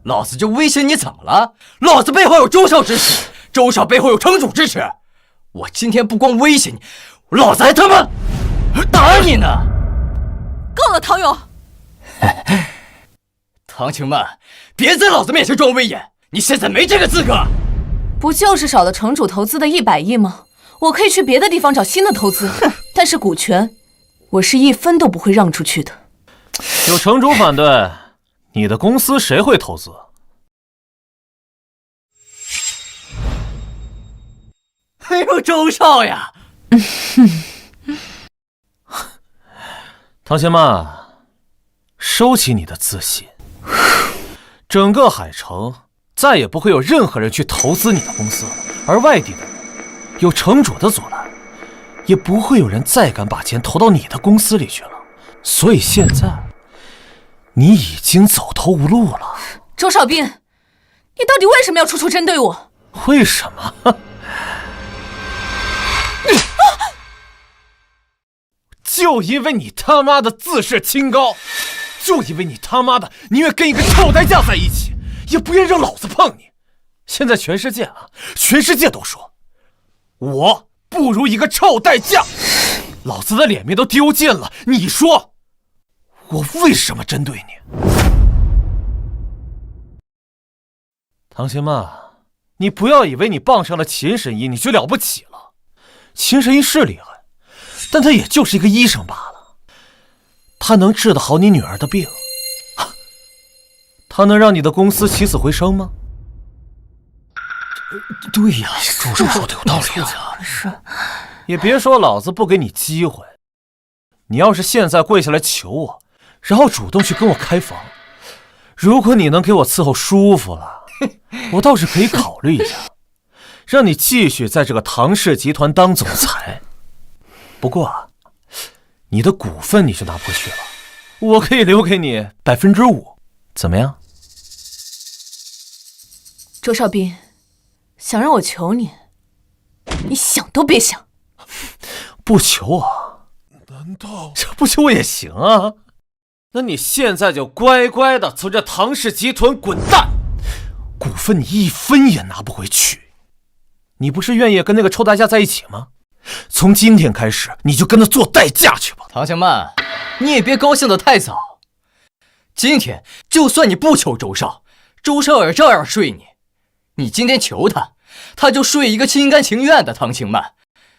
老子就威胁你怎么了？老子背后有周少支持，周少背后有城主支持。我今天不光威胁你，老子还他妈打你呢！够了，唐勇！唐清曼，别在老子面前装威严，你现在没这个资格。不就是少了城主投资的100亿吗？我可以去别的地方找新的投资，但是股权，我是1分都不会让出去的。有城主反对，你的公司谁会投资？哎呦，周少呀！唐清曼，收起你的自信。整个海城再也不会有任何人去投资你的公司了，而外地的人有城主的阻拦，也不会有人再敢把钱投到你的公司里去了。所以现在，你已经走投无路了。周少斌，你到底为什么要处处针对我？为什么？就因为你他妈的自视清高，就因为你他妈的宁愿跟一个臭代驾在一起，也不愿让老子碰你。现在全世界都说我不如一个臭代驾，老子的脸面都丢尽了。你说我为什么针对你？唐清曼，你不要以为你傍上了秦神医你就了不起了。秦神医是厉害，但他也就是一个医生罢了。他能治得好你女儿的病，他能让你的公司起死回生吗？对呀，周叔说的有道理啊。是，也别说老子不给你机会。你要是现在跪下来求我，然后主动去跟我开房，如果你能给我伺候舒服了，我倒是可以考虑一下，让你继续在这个唐氏集团当总裁。不过，你的股份你就拿不回去了，我可以留给你5%，怎么样？周少斌，想让我求你，你想都别想。不求我？难道这不求我也行啊？那你现在就乖乖的从这唐氏集团滚蛋，股份你1分也拿不回去。你不是愿意跟那个臭代驾在一起吗？从今天开始，你就跟他做代驾去吧。唐清曼，你也别高兴得太早。今天就算你不求周少，周少也照样睡你。你今天求他，他就睡一个心甘情愿的唐清曼；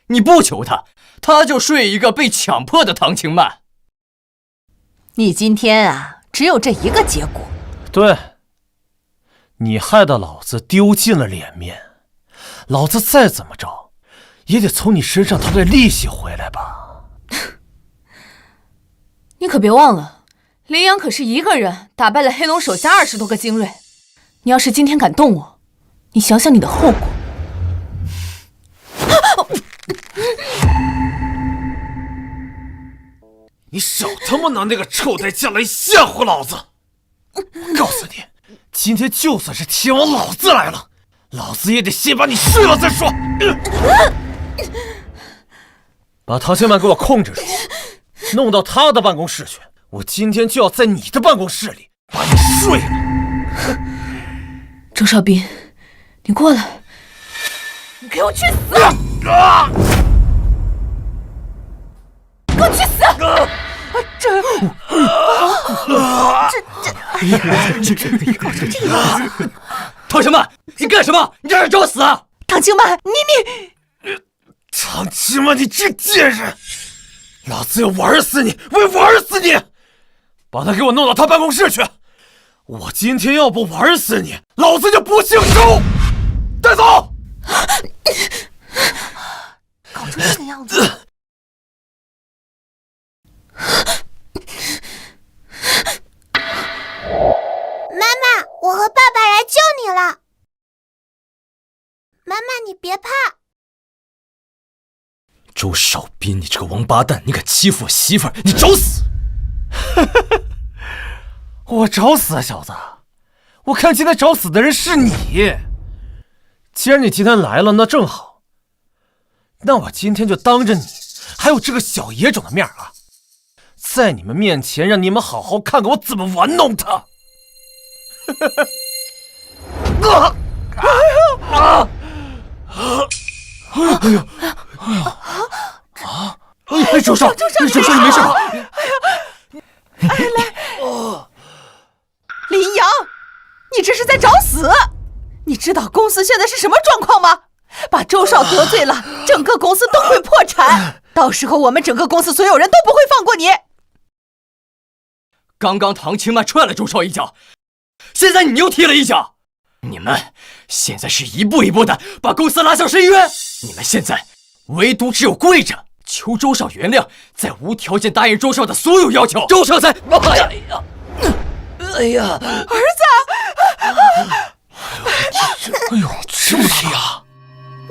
你不求他，他就睡一个被强迫的唐清曼。你今天啊，只有这一个结果。对，你害得老子丢尽了脸面，老子再怎么着也得从你身上讨点利息回来吧。你可别忘了，林阳可是一个人打败了黑龙手下20多个精锐。你要是今天敢动我，你想想你的后果。你少他妈拿那个臭代驾来吓唬老子！我告诉你，今天就算是天王老子来了，老子也得先把你睡了再说。把唐清曼给我控制住，弄到他的办公室去。我今天就要在你的办公室里把你睡了。周少斌，你过来，你给我去死！给我去死！唐清曼，你干什么？你这是找死啊！唐清曼，你唐清曼，你这贱人！老子要玩死你！我要玩死你！把他给我弄到他办公室去！我今天要不玩死你，老子就不姓周！带走！搞成这个样子。妈周少斌，你这个王八蛋，你敢欺负我媳妇儿，你找死！我找死啊，小子！我看今天找死的人是你。既然你今天来了，那正好。那我今天就当着你还有这个小野种的面啊，在你们面前让你们好好看看我怎么玩弄他。周少，周少，你没事吧？林阳，你这是在找死！你知道公司现在是什么状况吗？把周少得罪了，整个公司都会破产，到时候我们整个公司所有人都不会放过你。刚刚唐青曼踹了周少一脚，现在你又踢了一脚，你们现在是一步一步的把公司拉向深渊。你们现在唯独只有跪着求周少原谅，再无条件答应周少的所有要求，周少才……哎呀，儿子！哎呦，这么踢啊！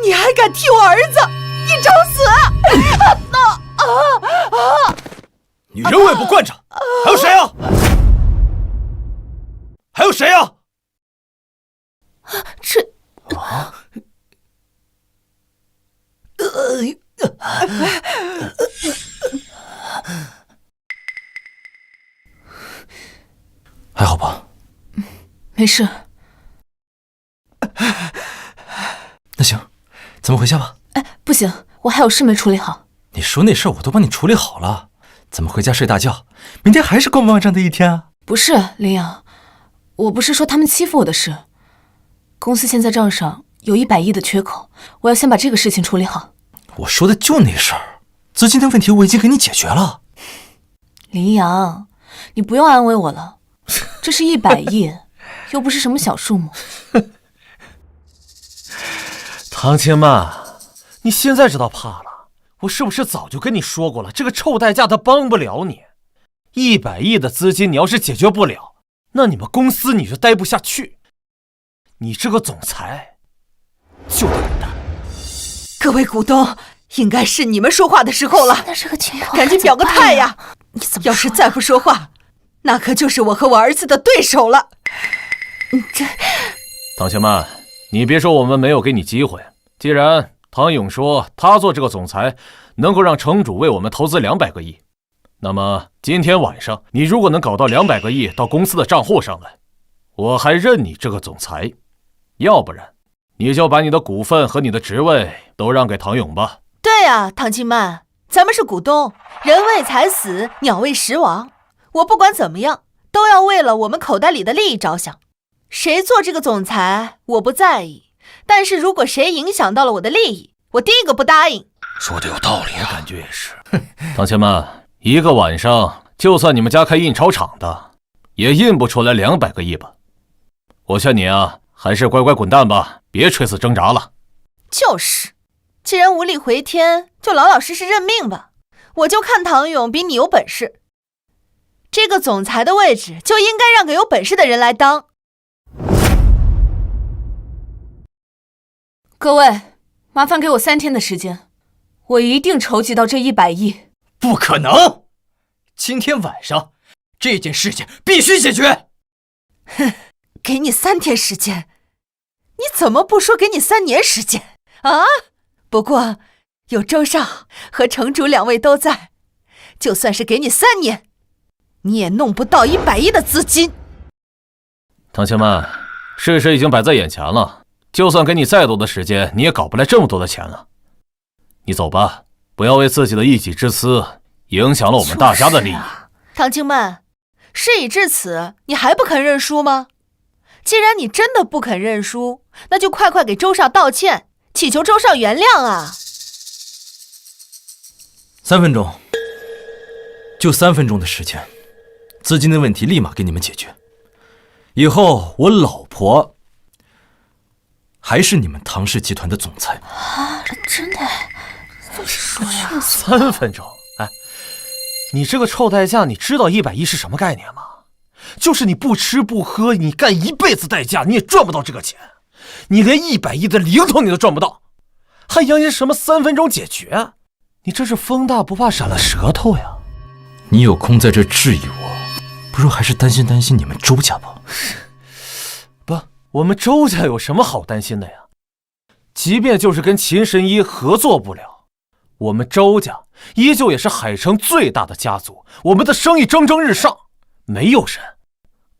你还敢踢我儿子？你找死！女人我也不惯着，还有谁啊？还有谁啊？这……还好吧？没事。那行，咱们回家吧。哎，不行，我还有事没处理好。你说那事儿我都帮你处理好了，咱们回家睡大觉，明天还是光光这样的一天啊。不是林阳，我不是说他们欺负我的事，公司现在账上有100亿的缺口，我要先把这个事情处理好。我说的就那事儿，资金的问题我已经给你解决了。林阳，你不用安慰我了，这是100亿，又不是什么小数目。唐青曼，你现在知道怕了？我是不是早就跟你说过了？这个臭代驾他帮不了你，100亿的资金你要是解决不了，那你们公司你就待不下去，你这个总裁就得滚蛋。各位股东，应该是你们说话的时候了。现在这个情况，赶紧表个态呀！你怎么要是再不说话，那可就是我和我儿子的对手了。唐青曼，你别说我们没有给你机会。既然唐勇说他做这个总裁能够让城主为我们投资200个亿，那么今天晚上你如果能搞到200个亿到公司的账户上来，我还认你这个总裁。要不然你就把你的股份和你的职位都让给唐勇吧。对呀，唐青曼，咱们是股东，人为财死，鸟为食亡。我不管怎么样，都要为了我们口袋里的利益着想。谁做这个总裁，我不在意。但是如果谁影响到了我的利益，我第一个不答应。说的有道理啊，感觉也是。唐千曼，一个晚上，就算你们家开印钞厂的，也印不出来200个亿吧？我劝你啊，还是乖乖滚蛋吧，别垂死挣扎了。就是，既然无力回天，就老老实实认命吧。我就看唐勇比你有本事，这个总裁的位置就应该让给有本事的人来当。各位，麻烦给我3天的时间，我一定筹集到这100亿。不可能！今天晚上这件事情必须解决。哼，给你3天时间，你怎么不说给你3年时间啊？不过有周少和城主2位都在，就算是给你3年，你也弄不到100亿的资金。唐千曼，事实已经摆在眼前了。就算给你再多的时间，你也搞不来这么多的钱了。你走吧，不要为自己的一己之私影响了我们大家的利益。唐青曼，事已至此，你还不肯认输吗？既然你真的不肯认输，那就快快给周少道歉，祈求周少原谅啊！3分钟，就3分钟的时间，资金的问题立马给你们解决。以后我老婆还是你们唐氏集团的总裁啊！真的？怎么说呀？3分钟？哎，你这个臭代驾，你知道100亿是什么概念吗？就是你不吃不喝，你干一辈子代驾，你也赚不到这个钱。你连100亿的零头你都赚不到，还扬言什么3分钟解决？你这是风大不怕闪了舌头呀！你有空在这质疑我，不如还是担心担心你们周家吧。不，我们周家有什么好担心的呀？即便就是跟秦神医合作不了，我们周家依旧也是海城最大的家族，我们的生意蒸蒸日上，没有人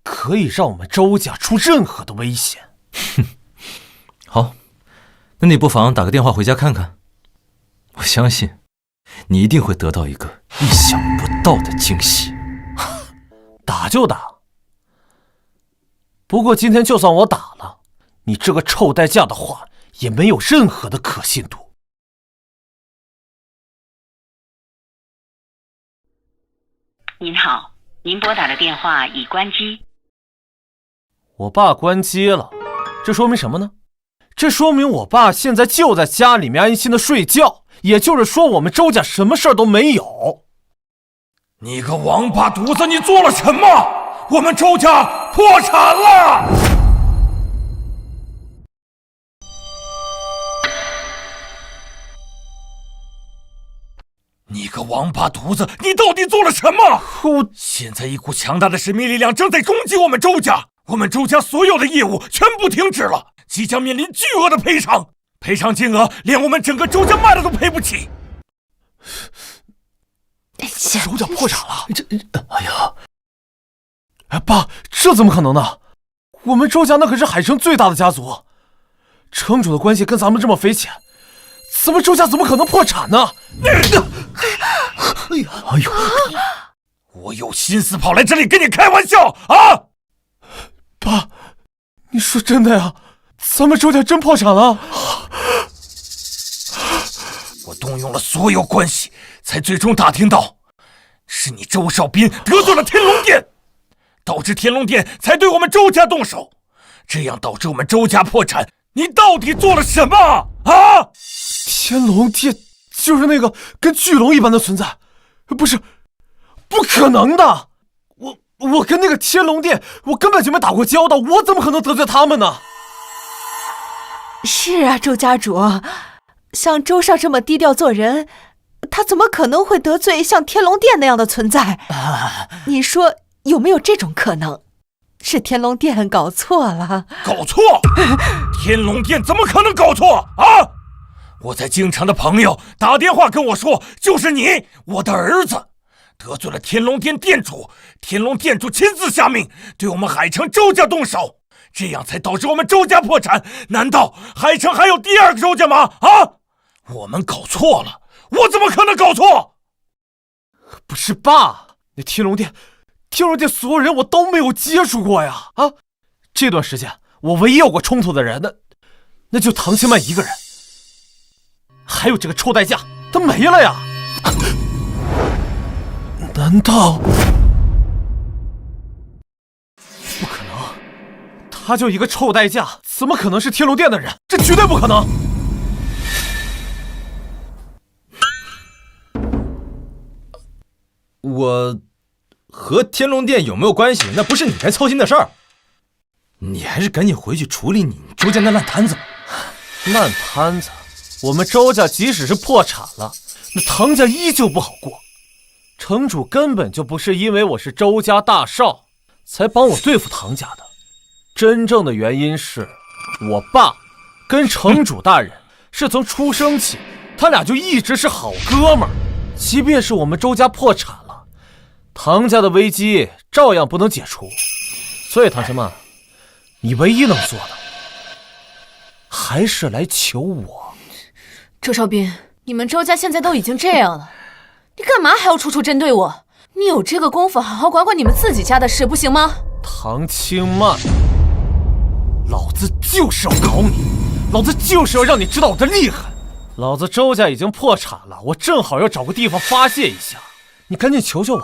可以让我们周家出任何的危险。哼，好，那你不妨打个电话回家看看，我相信你一定会得到一个意想不到的惊喜。打就打，不过今天就算我打了，你这个臭代驾的话也没有任何的可信度。您好，您拨打的电话已关机。我爸关机了，这说明什么呢？这说明我爸现在就在家里面安心的睡觉，也就是说我们周家什么事儿都没有。你个王八犊子，你做了什么？我们周家破产了！你个王八犊子，你到底做了什么？现在一股强大的神秘力量正在攻击我们周家，我们周家所有的业务全部停止了，即将面临巨额的赔偿，赔偿金额连我们整个周家卖了都赔不起。周家破产了，哎呀，爸，这怎么可能呢？我们周家那可是海城最大的家族，城主的关系跟咱们这么匪浅，咱们周家怎么可能破产呢？哎呦，我有心思跑来这里跟你开玩笑啊！爸，你说真的呀？咱们周家真破产了？我动用了所有关系，才最终打听到，是你周少斌得罪了天龙殿，导致天龙殿才对我们周家动手，这样导致我们周家破产。你到底做了什么啊？天龙殿就是那个跟巨龙一般的存在，不是，不可能的。我跟那个天龙殿，我根本就没打过交道，我怎么可能得罪他们呢？是啊，周家主，像周少这么低调做人，他怎么可能会得罪像天龙殿那样的存在？你说有没有这种可能？是天龙殿搞错了？搞错？天龙殿怎么可能搞错啊？我在京城的朋友打电话跟我说，就是你，我的儿子，得罪了天龙殿殿主，天龙殿主亲自下命对我们海城周家动手，这样才导致我们周家破产。难道海城还有第二个周家吗？啊，我们搞错了，我怎么可能搞错？不是爸，那天龙殿所有人我都没有接触过呀！啊，这段时间我唯一有过冲突的人，那就唐清曼一个人，还有这个臭代驾，他没了呀！难道不可能？他就一个臭代驾，怎么可能是天龙殿的人？这绝对不可能！我和天龙殿有没有关系，那不是你该操心的事儿。你还是赶紧回去处理你周家那烂摊子。烂摊子，我们周家即使是破产了，那唐家依旧不好过。城主根本就不是因为我是周家大少才帮我对付唐家的，真正的原因是我爸跟城主大人是从出生起，他俩就一直是好哥们儿。即便是我们周家破产了，唐家的危机照样不能解除。所以唐清曼，你唯一能做的还是来求我。周少斌，你们周家现在都已经这样了，你干嘛还要处处针对我？你有这个功夫好好管管你们自己家的事不行吗？唐清曼，老子就是要搞你，老子就是要让你知道我的厉害。老子周家已经破产了，我正好要找个地方发泄一下，你赶紧求求我，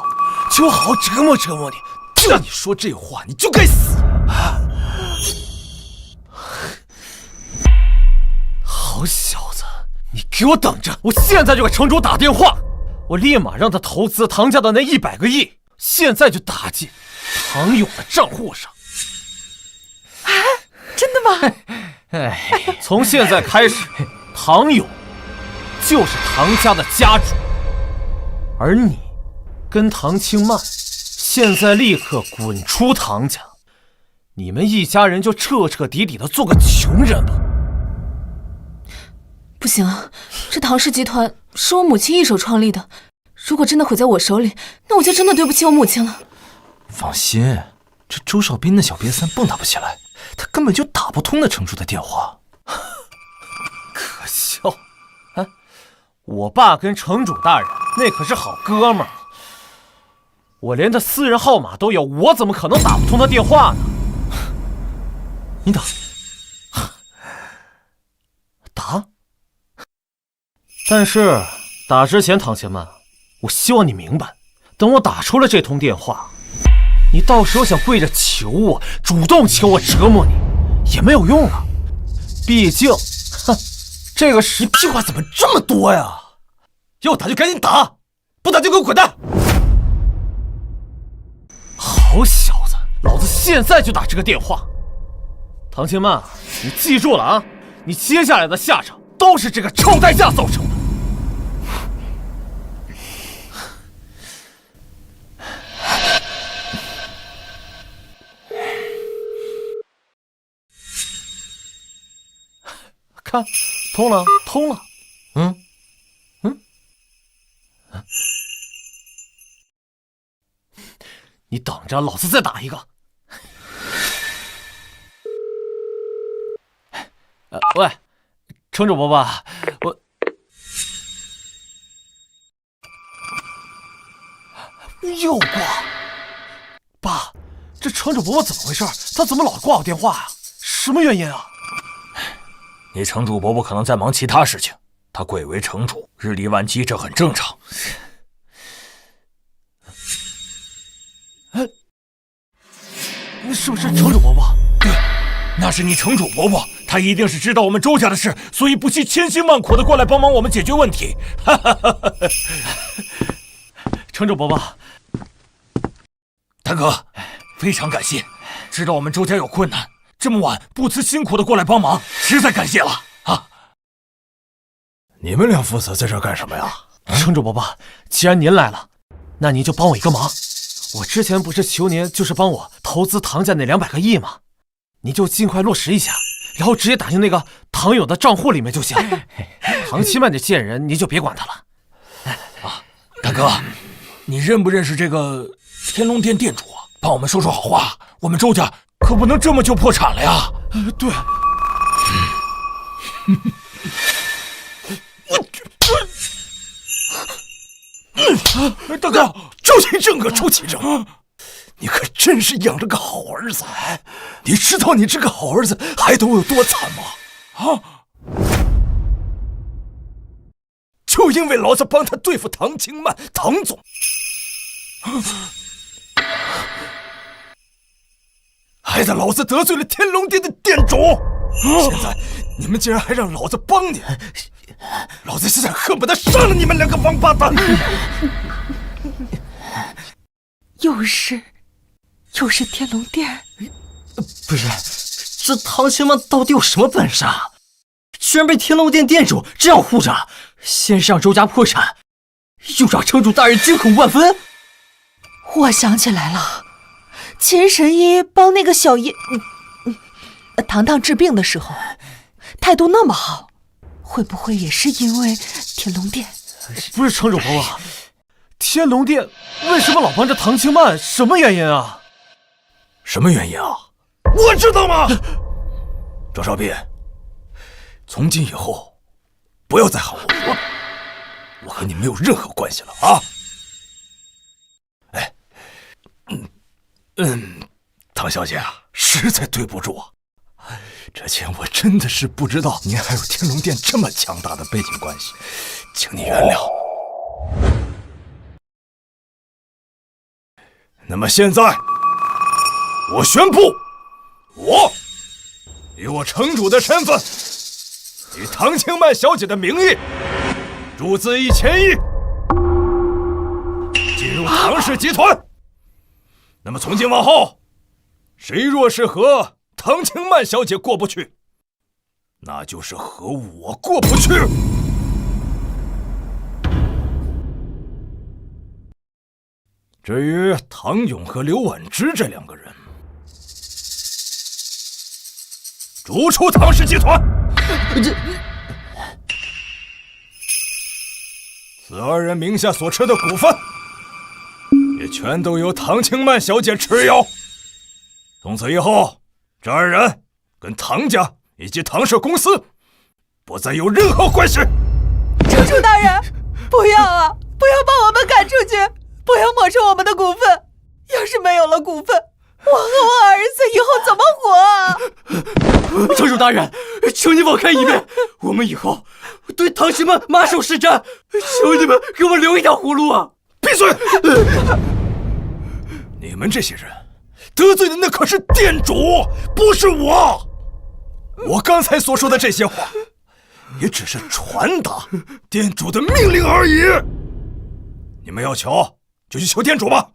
求我好好折磨折磨你。就你说这话，你就该死！好小子，你给我等着！我现在就给城主打电话，我立马让他投资唐家的那100个亿，现在就打进唐勇的账户上。啊，真的吗？从现在开始，唐勇就是唐家的家主，而你跟唐清曼现在立刻滚出唐家，你们一家人就彻彻底底的做个穷人吧。不行，这唐氏集团是我母亲一手创立的，如果真的毁在我手里，那我就真的对不起我母亲了。放心，这周少斌那小瘪三蹦跶不起来，他根本就打不通那程主的电话。可笑！哎，我爸跟城主大人那可是好哥们儿，我连他私人号码都有，我怎么可能打不通他电话呢？你打？打？但是打之前，唐千曼，我希望你明白，等我打出了这通电话，你到时候想跪着求我，主动求我折磨你，也没有用了。毕竟，这个是……你屁话怎么这么多呀？要打就赶紧打，不打就给我滚蛋！好小子，老子现在就打这个电话。唐千曼，你记住了啊，你接下来的下场都是这个臭代驾造成的。看，通了，通了。你等着，老子再打一个。喂，城主伯伯，我又挂。爸，这城主伯伯怎么回事？他怎么老挂我电话啊？什么原因啊？你城主伯伯可能在忙其他事情，他贵为城主，日理万机，这很正常。那是不是城主伯伯？对，那是你城主伯伯，他一定是知道我们周家的事，所以不惜千辛万苦的过来帮忙我们解决问题。城主伯伯，大哥，非常感谢，知道我们周家有困难，这么晚不辞辛苦的过来帮忙，实在感谢了啊！你们俩父子在这干什么呀？城主伯伯，既然您来了，那您就帮我一个忙。我之前不是求您，就是帮我投资唐家那200个亿吗？你就尽快落实一下，然后直接打进那个唐勇的账户里面就行。唐七曼这贱人，你就别管他了。大哥，你认不认识这个天龙殿店主啊？帮我们说说好话，我们周家可不能这么就破产了呀。对。大哥，周其正和周其正，你可真是养了个好儿子。你知道你这个好儿子害得我有多惨吗？就因为老子帮他对付唐清曼、唐总，害得老子得罪了天龙殿的店主。现在你们竟然还让老子帮你，老子现在恨不得杀了你们2个王八蛋！又是天龙殿？不是，这唐清曼到底有什么本事啊？居然被天龙殿店主这样护着，先是让周家破产，又让城主大人惊恐万分。我想起来了，秦神医帮那个小爷糖糖治病的时候，态度那么好，会不会也是因为天龙殿？不是城主伯伯，天龙殿为什么老帮着唐清曼？什么原因啊？什么原因啊？我知道吗？周少斌，从今以后不要再喊我和你没有任何关系了啊！哎，唐小姐啊，实在对不住啊，之前我真的是不知道您还有天龙殿这么强大的背景关系，请你原谅。那么现在，我宣布，我以我城主的身份，以唐清曼小姐的名义，注资1000亿，进入唐氏集团。那么从今往后，谁若是和唐清曼小姐过不去，那就是和我过不去。至于唐勇和刘婉芝这2个人，逐出唐氏集团。此2人名下所持的股份，也全都由唐清曼小姐持有。从此以后，这2人跟唐家以及唐氏公司不再有任何关系。城主大人，不要啊！不要把我们赶出去！不要没收我们的股份！要是没有了股份，我和我儿子以后怎么活啊？城主大人，求你网开一面，我们以后对唐清曼马首是瞻，求你们给我留一条活路啊！闭嘴！你们这些人得罪的那可是店主，不是我。我刚才所说的这些话，也只是传达店主的命令而已。你们要求就去求店主吧。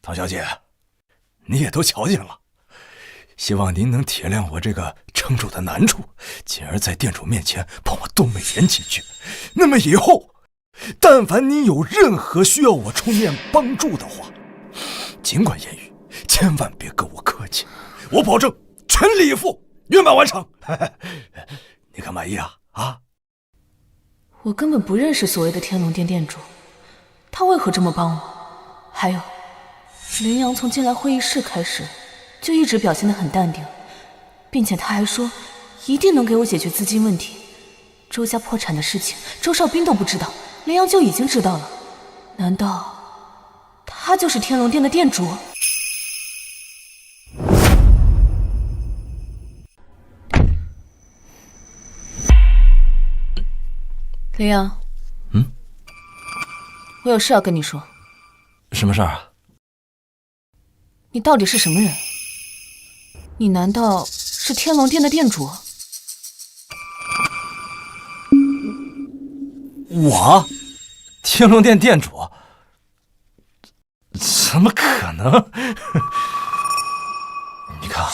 唐小姐，你也都瞧见了，希望您能体谅我这个城主的难处，进而在店主面前帮我多美言几句。那么以后，但凡您有任何需要我出面帮助的话，尽管言语，千万别跟我客气，我保证全力以赴，圆满完成。你可满意啊？啊？我根本不认识所谓的天龙殿店主，他为何这么帮我？还有，林阳从进来会议室开始，就一直表现得很淡定，并且他还说一定能给我解决资金问题。周家破产的事情，周少斌都不知道，林阳就已经知道了。难道他就是天龙殿的店主？林阳，我有事要跟你说。什么事儿啊？你到底是什么人？你难道是天龙殿的店主？我？天龙殿店主？怎么可能？你看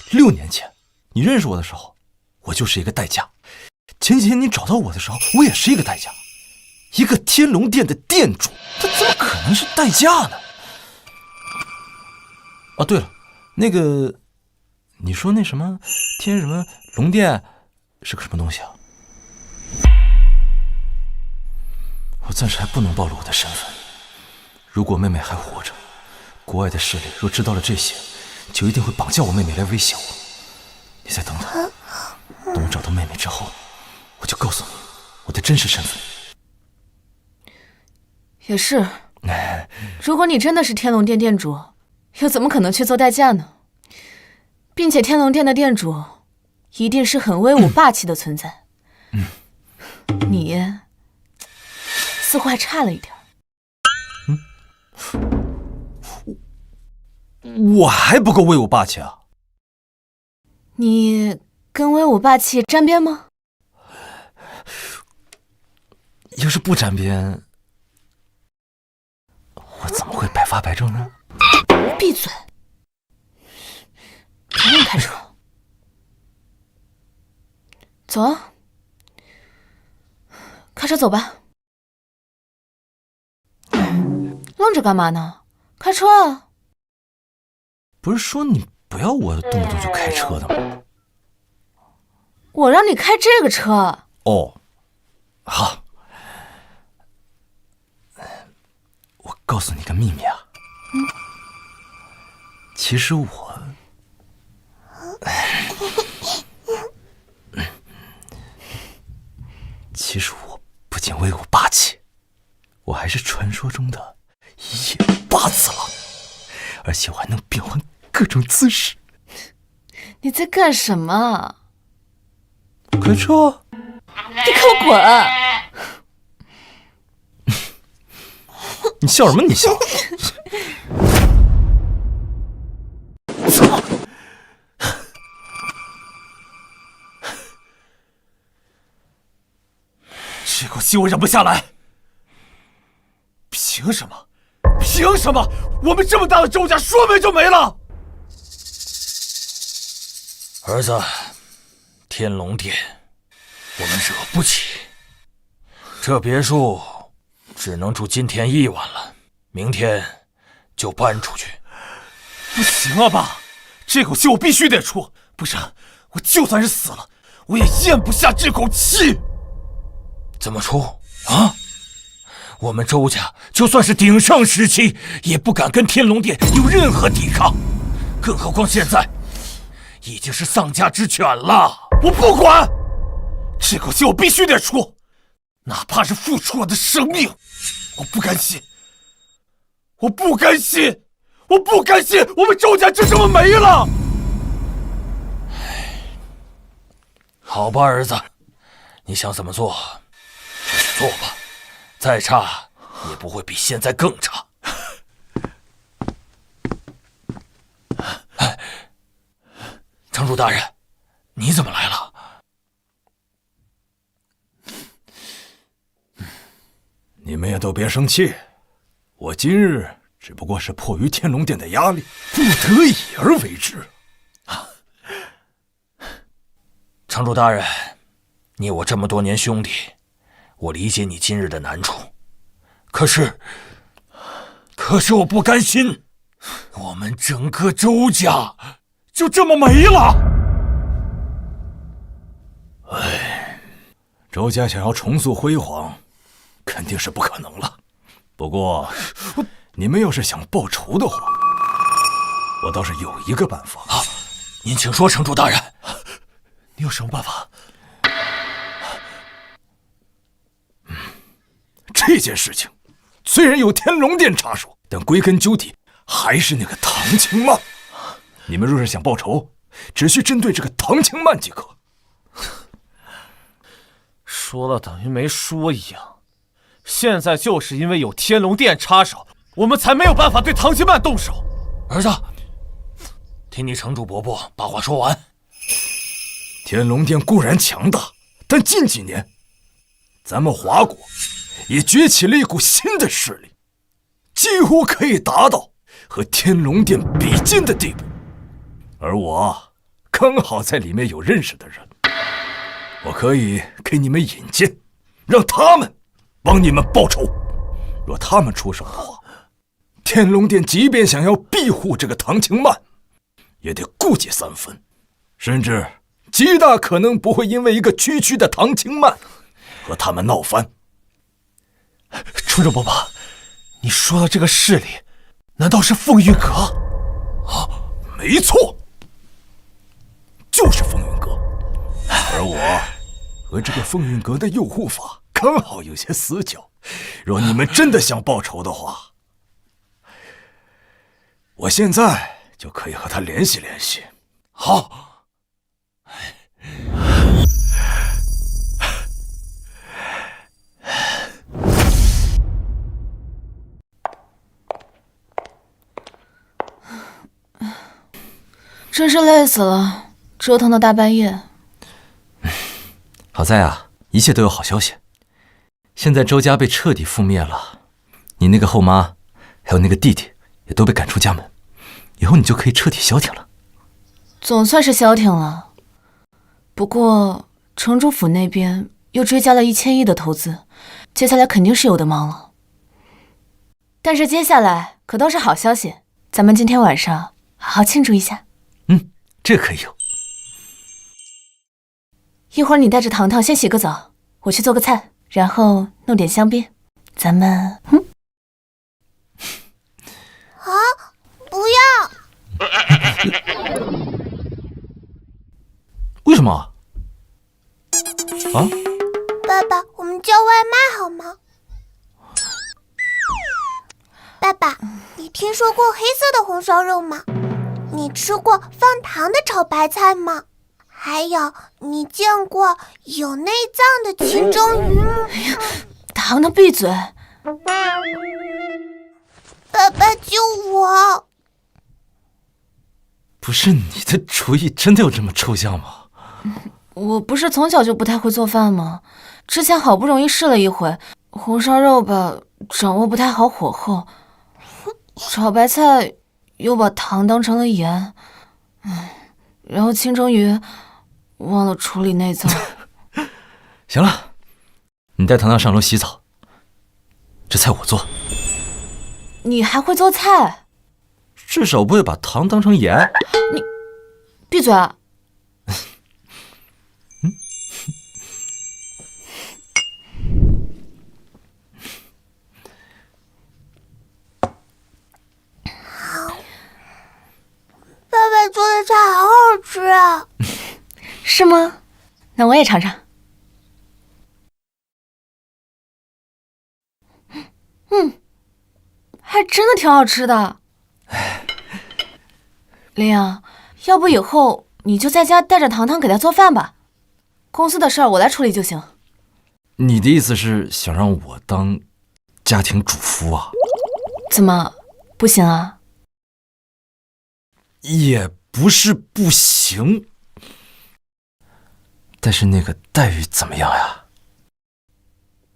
，6年前你认识我的时候，我就是一个代驾；前几天你找到我的时候，我也是一个代驾。一个天龙殿的店主，他怎么可能是代驾呢？哦，对了，那个，你说那什么天什么龙殿是个什么东西啊？我暂时还不能暴露我的身份。如果妹妹还活着，国外的势力若知道了这些，就一定会绑架我妹妹来威胁我。你再等等，等我找到妹妹之后，我就告诉你我的真实身份。也是，如果你真的是天龙殿店主，又怎么可能去做代驾呢？并且天龙殿的店主一定是很威武霸气的存在。你似乎还差了一点。我还不够威武霸气啊！你跟威武霸气沾边吗？要是不沾边，我怎么会百发百中呢？闭嘴！赶紧开车，走啊！开车走吧。愣着干嘛呢？开车啊！不是说你不要我动不动就开车的吗？我让你开这个车。哦，好。我告诉你个秘密啊。其实我，其实我不仅威武霸气，我还是传说中的一夜8次郎，而且我还能变换各种姿势。你在干什么？开车。你给我滚！你笑什么？你笑？操！这口气我忍不下来。凭什么？凭什么？我们这么大的周家说没就没了？儿子，天龙殿我们惹不起。这别墅只能住今天1晚了，明天就搬出去。不行啊，爸，这口气我必须得出，不然我就算是死了，我也咽不下这口气。怎么出啊？我们周家就算是鼎盛时期，也不敢跟天龙殿有任何抵抗，更何况现在已经是丧家之犬了。我不管，这口气我必须得出，哪怕是付出我的生命，我不甘心，我不甘心，我不甘心，我们周家就这么没了。好吧，儿子，你想怎么做就去做吧，再差也不会比现在更差。哎，城主大人，你怎么来了？你们也都别生气，我今日只不过是迫于天龙殿的压力，不得已而为之。城主大人，你我这么多年兄弟，我理解你今日的难处，可是我不甘心，我们整个周家就这么没了。哎，周家想要重塑辉煌，肯定是不可能了。不过，你们要是想报仇的话，我倒是有一个办法。您请说，城主大人。你有什么办法？这件事情虽然有天龙殿插手，但归根究底还是那个唐清曼。你们若是想报仇，只需针对这个唐清曼即可。说了等于没说一样。现在就是因为有天龙殿插手，我们才没有办法对唐清曼动手。儿子，听你城主伯伯把话说完。天龙殿固然强大，但近几年，咱们华国也崛起了一股新的势力，几乎可以达到和天龙殿比肩的地步。而我刚好在里面有认识的人，我可以给你们引荐，让他们帮你们报仇。若他们出手的话，天龙殿即便想要庇护这个唐清曼，也得顾忌3分，甚至极大可能不会因为一个区区的唐清曼和他们闹翻。城主伯伯，你说的这个势力，难道是凤玉阁？啊，没错，就是风云阁。而我和这个风云阁的诱护法刚好有些死角，若你们真的想报仇的话，我现在就可以和他联系联系。好。真是累死了，折腾到大半夜。好在啊，一切都有好消息。现在周家被彻底覆灭了，你那个后妈，还有那个弟弟，也都被赶出家门。以后你就可以彻底消停了。总算是消停了。不过城主府那边又追加了1000亿的投资，接下来肯定是有的忙了。但是接下来可都是好消息，咱们今天晚上好好庆祝一下。这可以有。一会儿你带着糖糖先洗个澡，我去做个菜，然后弄点香槟，咱们啊，不要！为什么？啊？爸爸，我们叫外卖好吗？爸爸，你听说过黑色的红烧肉吗？你吃过放糖的炒白菜吗？还有，你见过有内脏的清蒸鱼吗？糖糖闭嘴！爸爸救我！不是你的厨艺真的有这么抽象吗？我不是从小就不太会做饭吗？之前好不容易试了一回，红烧肉吧掌握不太好火候，炒白菜又把糖当成了盐，然后清蒸鱼忘了处理内脏。行了，你带糖糖上楼洗澡，这菜我做。你还会做菜？至少不会把糖当成盐。你闭嘴啊！爸爸做的菜好好吃啊！是吗？那我也尝尝。还真的挺好吃的。林阳，要不以后你就在家带着糖糖给他做饭吧，公司的事儿我来处理就行。你的意思是想让我当家庭主妇啊？怎么不行啊？也不是不行，但是那个待遇怎么样呀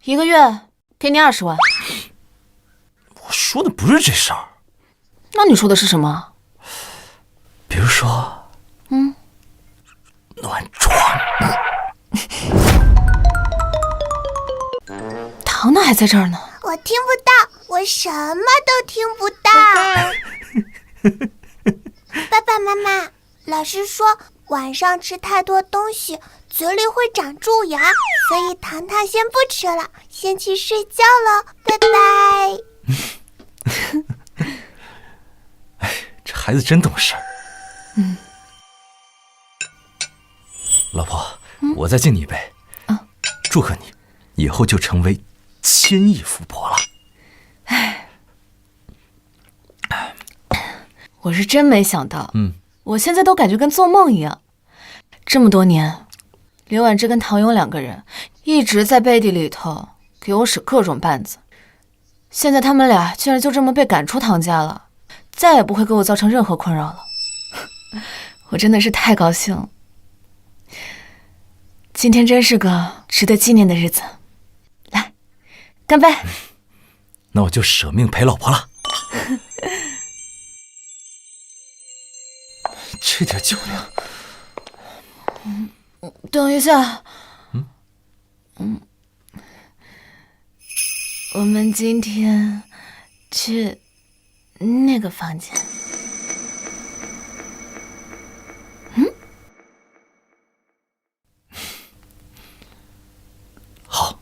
？1个月给你20万。我说的不是这事儿。那你说的是什么？比如说，暖床。糖糖还在这儿呢。我听不到，我什么都听不到。爸爸妈妈，老师说晚上吃太多东西，嘴里会长蛀牙，所以糖糖先不吃了，先去睡觉了，拜拜。哎，这孩子真懂事儿。老婆，我再敬你一杯。祝贺你，以后就成为千亿富婆了。我是真没想到，我现在都感觉跟做梦一样。这么多年，刘婉芝跟唐勇2个人一直在背地里头给我使各种绊子，现在他们俩竟然就这么被赶出唐家了，再也不会给我造成任何困扰了。我真的是太高兴了，今天真是个值得纪念的日子。来，干杯！那我就舍命陪老婆了。这点酒量。等一下。我们今天去那个房间。好。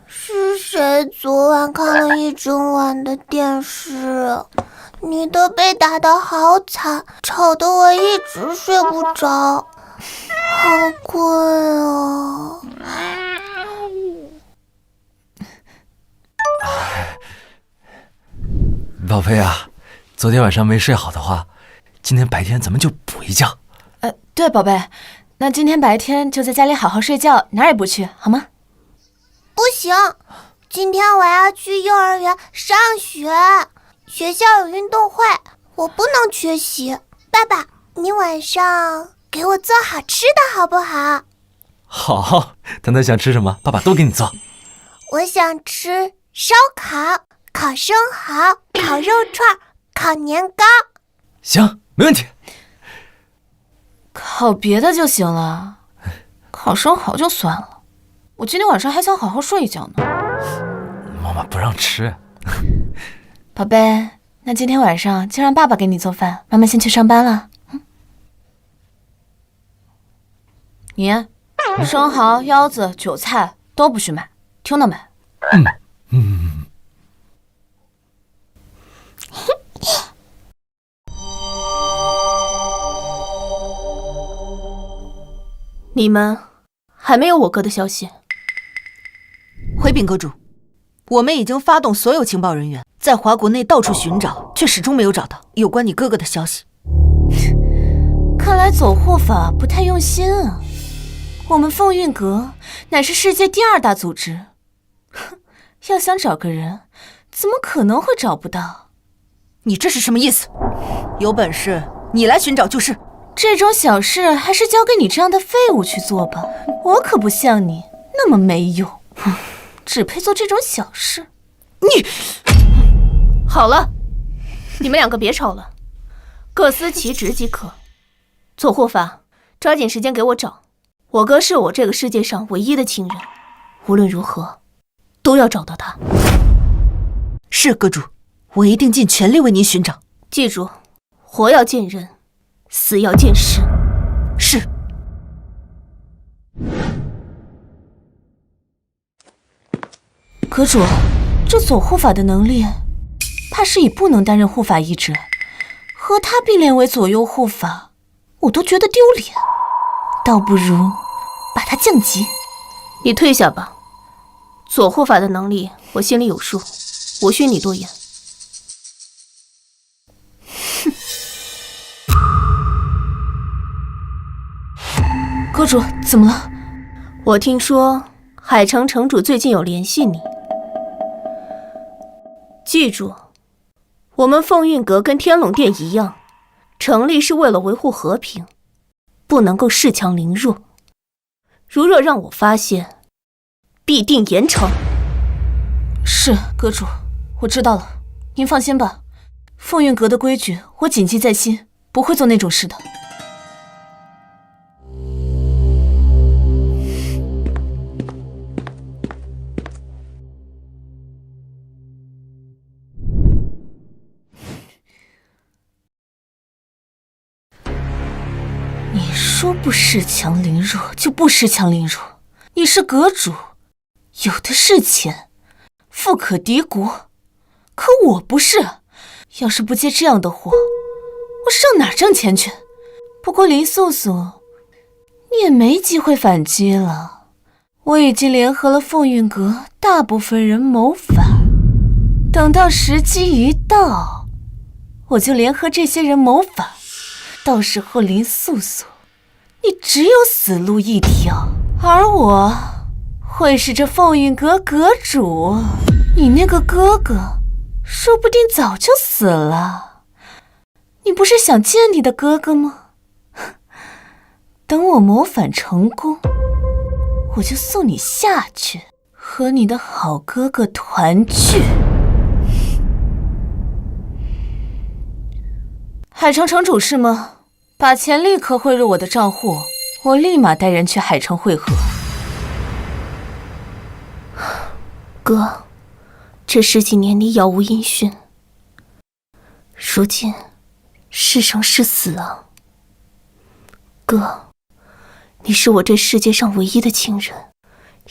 是谁昨晚看了一整晚的电视？你的被打得好惨，吵得我一直睡不着，好困啊！宝贝啊，昨天晚上没睡好的话，今天白天咱们就补一觉。对，宝贝，那今天白天就在家里好好睡觉，哪儿也不去，好吗？不行，今天我要去幼儿园上学，学校有运动会，我不能缺席。爸爸，你晚上给我做好吃的好不好？好，糖糖想吃什么，爸爸都给你做。我想吃烧烤、烤生蚝、烤肉串、烤年糕。行，没问题。烤别的就行了，烤生蚝就算了。我今天晚上还想好好睡一觉呢。妈妈不让吃。宝贝，那今天晚上就让爸爸给你做饭，妈妈先去上班了。你生蚝、腰子、韭菜都不许买，听到没？你们还没有我哥的消息？回禀阁主，我们已经发动所有情报人员在华国内到处寻找，却始终没有找到有关你哥哥的消息。看来左护法不太用心啊。我们凤运阁乃是世界第2大组织，哼，要想找个人，怎么可能会找不到？你这是什么意思？有本事你来寻找就是。这种小事还是交给你这样的废物去做吧，我可不像你那么没用，只配做这种小事。你好了，你们2个别吵了，各司其职即可。左护法，抓紧时间给我找。我哥是我这个世界上唯一的亲人，无论如何都要找到他。是阁主，我一定尽全力为您寻找。记住，活要见人，死要见尸。是。阁主，这左护法的能力，怕是已不能担任护法一职，和他并列为左右护法，我都觉得丢脸，倒不如把他降级。你退下吧，左护法的能力我心里有数，无需你多言。阁主，怎么了？我听说海城城主最近有联系你。记住，我们凤运阁跟天龙殿一样，成立是为了维护和平，不能够恃强凌弱。如若让我发现，必定严惩。是，阁主，我知道了，您放心吧，凤运阁的规矩我谨记在心，不会做那种事的。说不恃强凌弱就不恃强凌弱，你是阁主，有的是钱，富可敌国。可我不是，要是不接这样的活，我上哪儿挣钱去？不过林素素，你也没机会反击了。我已经联合了凤运阁大部分人谋反，等到时机一到，我就联合这些人谋反，到时候林素素，你只有死路一条，而我会是这凤运阁阁主，你那个哥哥说不定早就死了。你不是想见你的哥哥吗？等我谋反成功，我就送你下去，和你的好哥哥团聚。海城城主是吗？把钱立刻汇入我的账户，我立马带人去海城会合。哥，这10几年里杳无音讯，如今是生是死啊？哥，你是我这世界上唯一的亲人，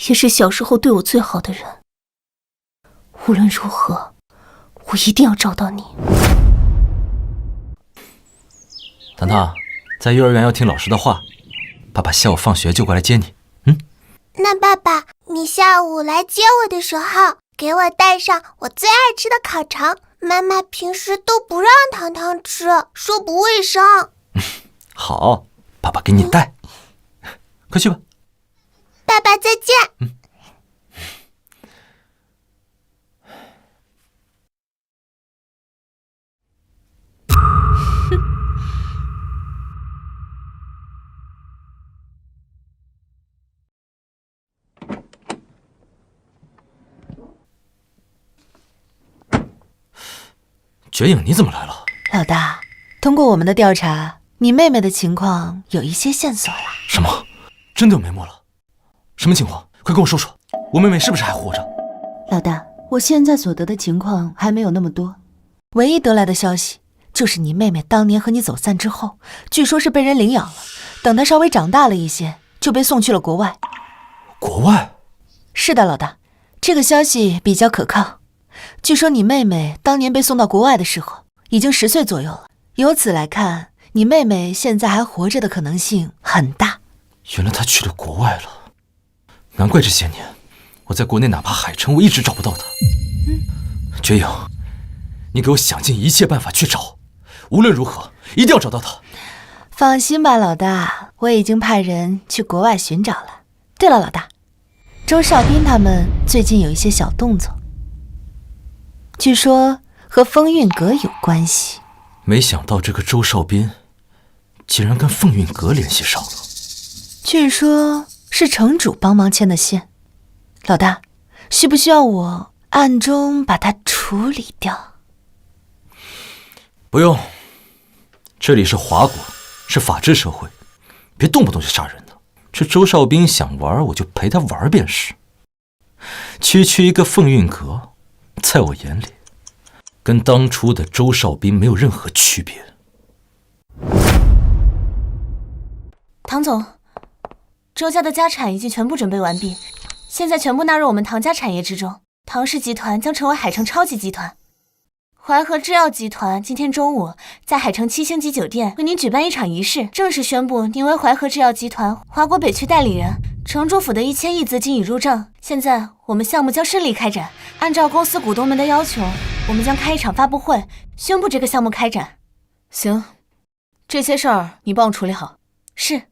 也是小时候对我最好的人。无论如何，我一定要找到你。糖糖，在幼儿园要听老师的话，爸爸下午放学就过来接你。那爸爸，你下午来接我的时候，给我带上我最爱吃的烤肠。妈妈平时都不让糖糖吃，说不卫生。好，爸爸给你带。快去吧。爸爸再见。绝影，你怎么来了？老大，通过我们的调查，你妹妹的情况有一些线索了。什么？真的有眉目了？什么情况？快跟我说说，我妹妹是不是还活着？老大，我现在所得的情况还没有那么多，唯一得来的消息就是你妹妹当年和你走散之后，据说是被人领养了，等她稍微长大了一些，就被送去了国外。国外？是的，老大，这个消息比较可靠。据说你妹妹当年被送到国外的时候，已经10岁左右了。由此来看，你妹妹现在还活着的可能性很大。原来她去了国外了，难怪这些年我在国内哪怕海城我一直找不到她。绝影，你给我想尽一切办法去找，无论如何一定要找到他。放心吧，老大，我已经派人去国外寻找了。对了，老大，周少斌他们最近有一些小动作，据说和风韵阁有关系。没想到这个周少斌竟然跟凤韵阁联系上了。据说是城主帮忙牵的线。老大，需不需要我暗中把他处理掉？不用，这里是华国，是法治社会，别动不动就杀人的。这周少斌想玩，我就陪他玩便是。区区一个凤韵阁，在我眼里，跟当初的周少斌没有任何区别。唐总，周家的家产已经全部准备完毕，现在全部纳入我们唐家产业之中。唐氏集团将成为海城超级集团。淮河制药集团今天中午在海城7星级酒店为您举办一场仪式，正式宣布您为淮河制药集团华国北区代理人。城主府的1000亿资金已入账，现在我们项目将顺利开展。按照公司股东们的要求，我们将开一场发布会，宣布这个项目开展。行，这些事儿你帮我处理好。是。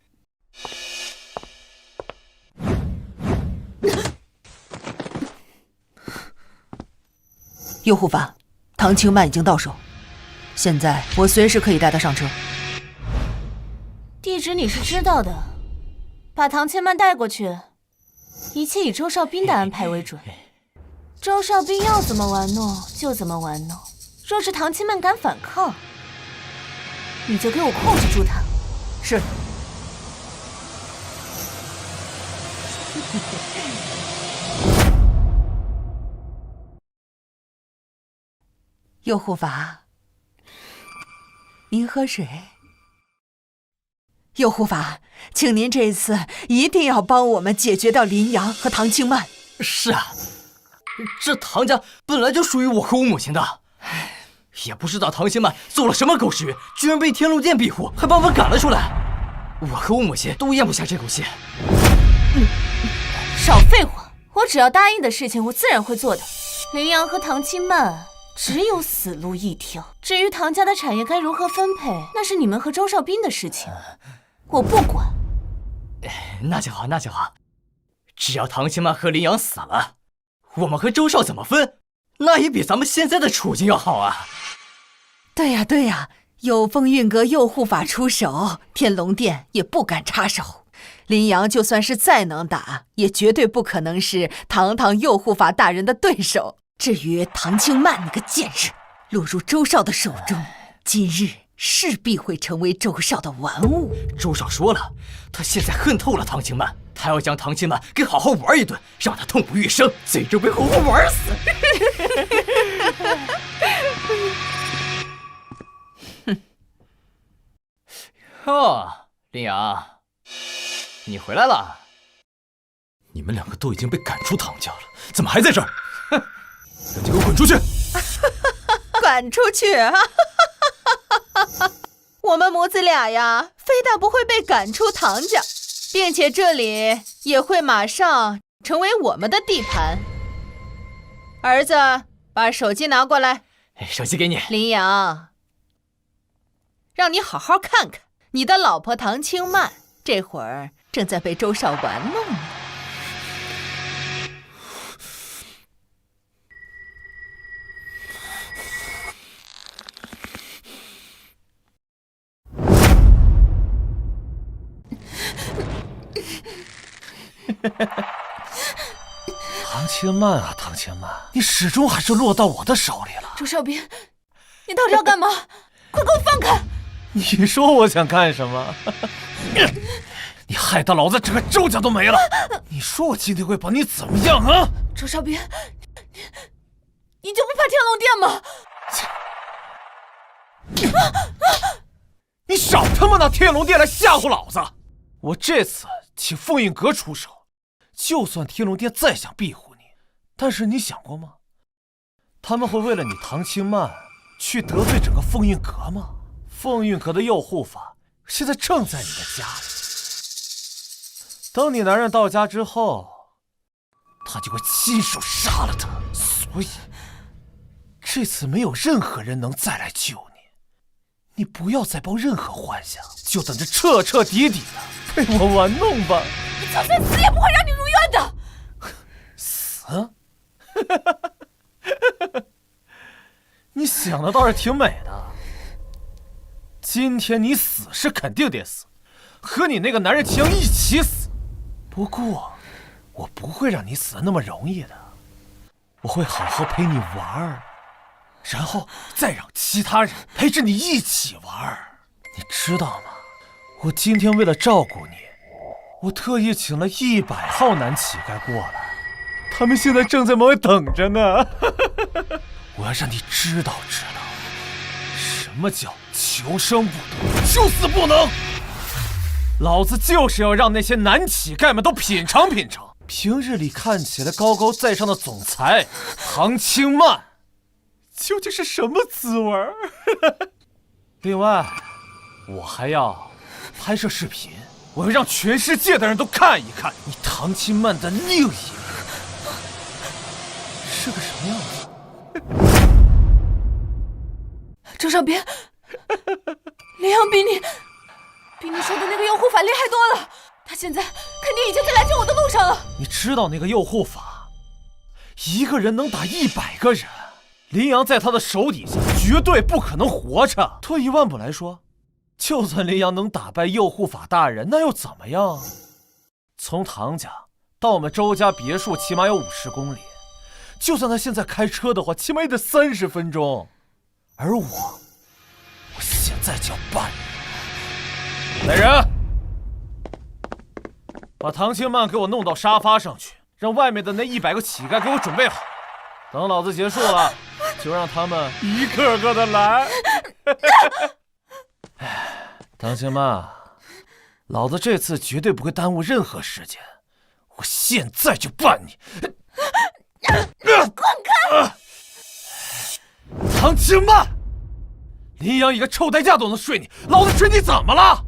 右护法，唐清曼已经到手，现在我随时可以带他上车。地址你是知道的，把唐千曼带过去，一切以周少斌的安排为准。周少斌要怎么玩弄就怎么玩弄，若是唐千曼敢反抗，你就给我控制住他。是。右护法，您喝水。右护法，请您这次一定要帮我们解决掉林阳和唐清曼。是啊，这唐家本来就属于我和我母亲的，也不知道唐清曼做了什么狗事，居然被天龙殿庇护，还把我们赶了出来。我和我母亲都咽不下这口气。少废话，我只要答应的事情，我自然会做的。林阳和唐清曼只有死路一条。至于唐家的产业该如何分配，那是你们和周少斌的事情，我不管。那就好，那就好。只要唐清曼和林阳死了，我们和周少怎么分，那也比咱们现在的处境要好啊。对呀，对呀，有风韵阁右护法出手，天龙殿也不敢插手。林阳就算是再能打，也绝对不可能是堂堂右护法大人的对手。至于唐清曼那个贱人，落入周少的手中，今日势必会成为周少的玩物。周少说了，他现在恨透了唐清曼，他要将唐清曼给好好玩一顿，让他痛不欲生，最终被活活玩死。哦，林阳，你回来了。你们两个都已经被赶出唐家了，怎么还在这儿？哼，赶紧给我滚出去！赶出去！我们母子俩呀，非但不会被赶出唐家，并且这里也会马上成为我们的地盘。儿子，把手机拿过来。手机给你。林阳，让你好好看看，你的老婆唐清曼这会儿正在被周少玩弄呢。唐清曼啊，唐清曼，你始终还是落到我的手里了。周少斌，你到底要干嘛？快给我放开！你说我想干什么？你害得老子整个周家都没了！你说我今天会把你怎么样啊？周少斌，你就不怕天龙殿吗？你少他妈拿天龙殿来吓唬老子！我这次请凤韵阁出手，就算天龙殿再想庇护你，但是你想过吗？他们会为了你唐清曼去得罪整个凤韵阁吗？凤韵阁的右护法现在正在你的家里，等你男人到家之后，他就会亲手杀了他。所以这次没有任何人能再来救你，你不要再抱任何幻想，就等着彻彻底底的被我玩弄吧。就算死也不会让你如愿的。死？你想的倒是挺美的。今天你死是肯定得死，和你那个男人齐阳一起死。不过，我不会让你死的那么容易的，我会好好陪你玩，然后再让其他人陪着你一起玩。你知道吗？我今天为了照顾你，我特意请了100号男乞丐过来，他们现在正在门外等着呢。我要让你知道什么叫求生不得，求死不能。老子就是要让那些男乞丐们都品尝品尝平日里看起来高高在上的总裁唐清曼究竟是什么滋味。另外，我还要拍摄视频，我要让全世界的人都看一看你唐清曼的另一面是个什么样子。周少斌，林阳比你说的那个诱护法厉害多了，他现在肯定已经在来救我的路上了。你知道那个诱护法，一个人能打100个人，林阳在他的手底下绝对不可能活着。退一万步来说，就算林阳能打败诱护法大人，那又怎么样？从唐家到我们周家别墅起码有50公里，就算他现在开车的话，起码也得30分钟。而我现在就要办。来人，把唐清曼给我弄到沙发上去，让外面的那100个乞丐给我准备好。等老子结束了，就让他们一个个的来。唐清曼，老子这次绝对不会耽误任何时间，我现在就办你。滚开！唐清曼，林阳一个臭代驾都能睡你，老子睡你怎么了？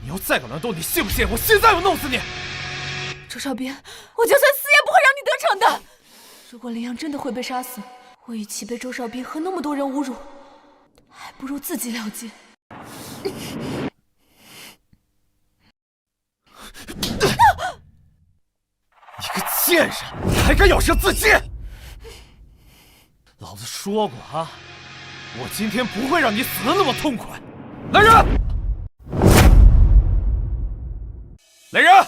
你要再敢乱动，你信不信我现在就弄死你？周少斌，我就算死也不会让你得逞的。如果林阳真的会被杀死，我与其被周少斌和那么多人侮辱，还不如自己了结。你个贱人，你还敢咬舌自尽！老子说过啊，我今天不会让你死得那么痛快。来人！来人！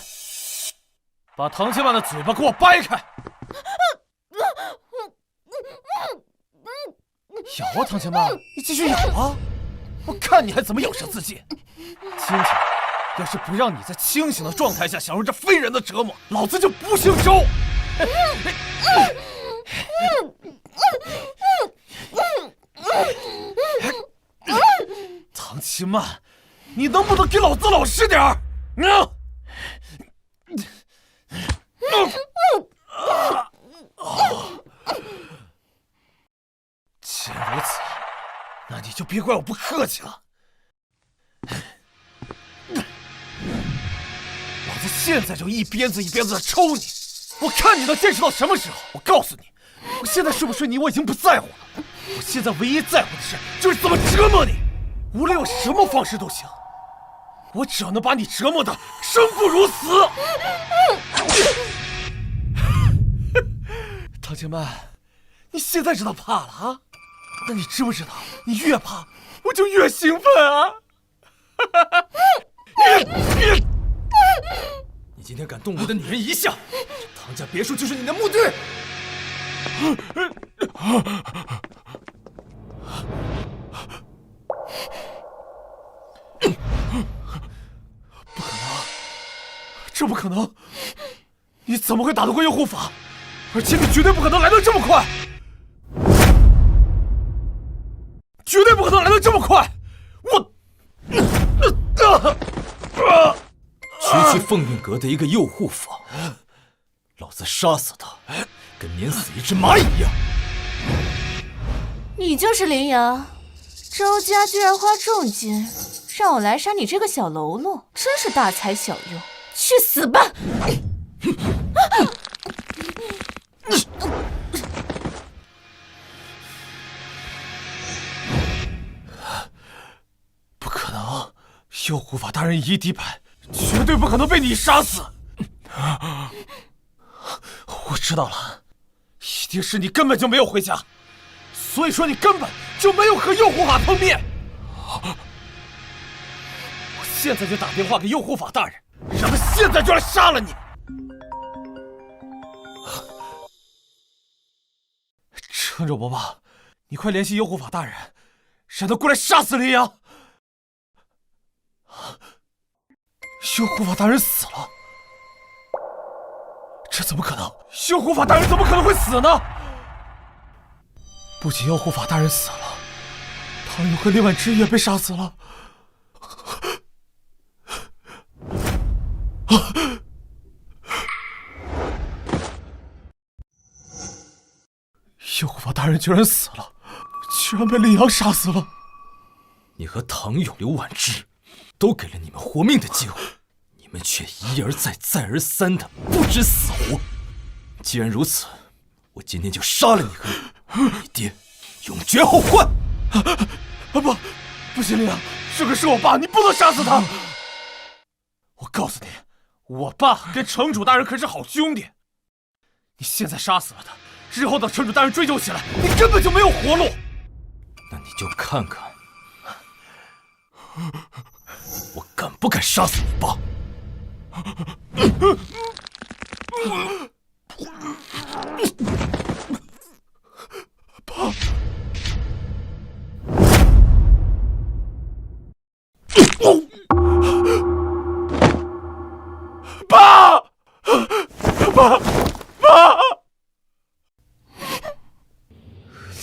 把唐清曼的嘴巴给我掰开！咬啊，唐清曼，你继续咬啊！我看你还怎么咬舌自尽！今天要是不让你在清醒的状态下享受这非人的折磨，老子就不姓周！唐清曼，你能不能给老子老实点儿？既然如此，那你就别怪我不客气了。老子现在就一鞭子一鞭子的抽你，我看你能坚持到什么时候！我告诉你，我现在睡不睡你我已经不在乎了，我现在唯一在乎的事就是怎么折磨你，无论用什么方式都行，我只要能把你折磨的生不如死。唐清曼，你现在知道怕了啊？那你知不知道，你越怕我就越兴奋啊！你今天敢动我的女人一下，唐家别墅就是你的墓地！不可能，这不可能！你怎么会打得过诱护法？而且你绝对不可能来得这么快！绝对不可能来得这么快！我，区区凤运阁的一个诱护法，老子杀死他，跟碾死一只蚂蚁一样。你就是林阳，周家居然花重金让我来杀你这个小喽啰，真是大材小用，去死吧！右护法大人以一敌百，绝对不可能被你杀死。我知道了，一定是你根本就没有回家，所以说你根本就没有和右护法碰面。我现在就打电话给右护法大人，让他现在就来杀了你。撑着我吧，你快联系右护法大人，让他过来杀死林阳。右护法大人死了？这怎么可能？右护法大人怎么可能会死呢？不仅右护法大人死了，唐勇和林婉之也被杀死了。右护法大人居然死了，居然被林阳杀死了。你和唐勇、刘婉之都给了你们活命的机会，你们却一而再、再而三的不知死活。既然如此，我今天就杀了你和你爹，永绝后患。不行，林阳，这个是我爸，你不能杀死他。我告诉你，我爸跟城主大人可是好兄弟，你现在杀死了他，日后等城主大人追究起来，你根本就没有活路。那你就看看我敢不敢杀死你爸。爸！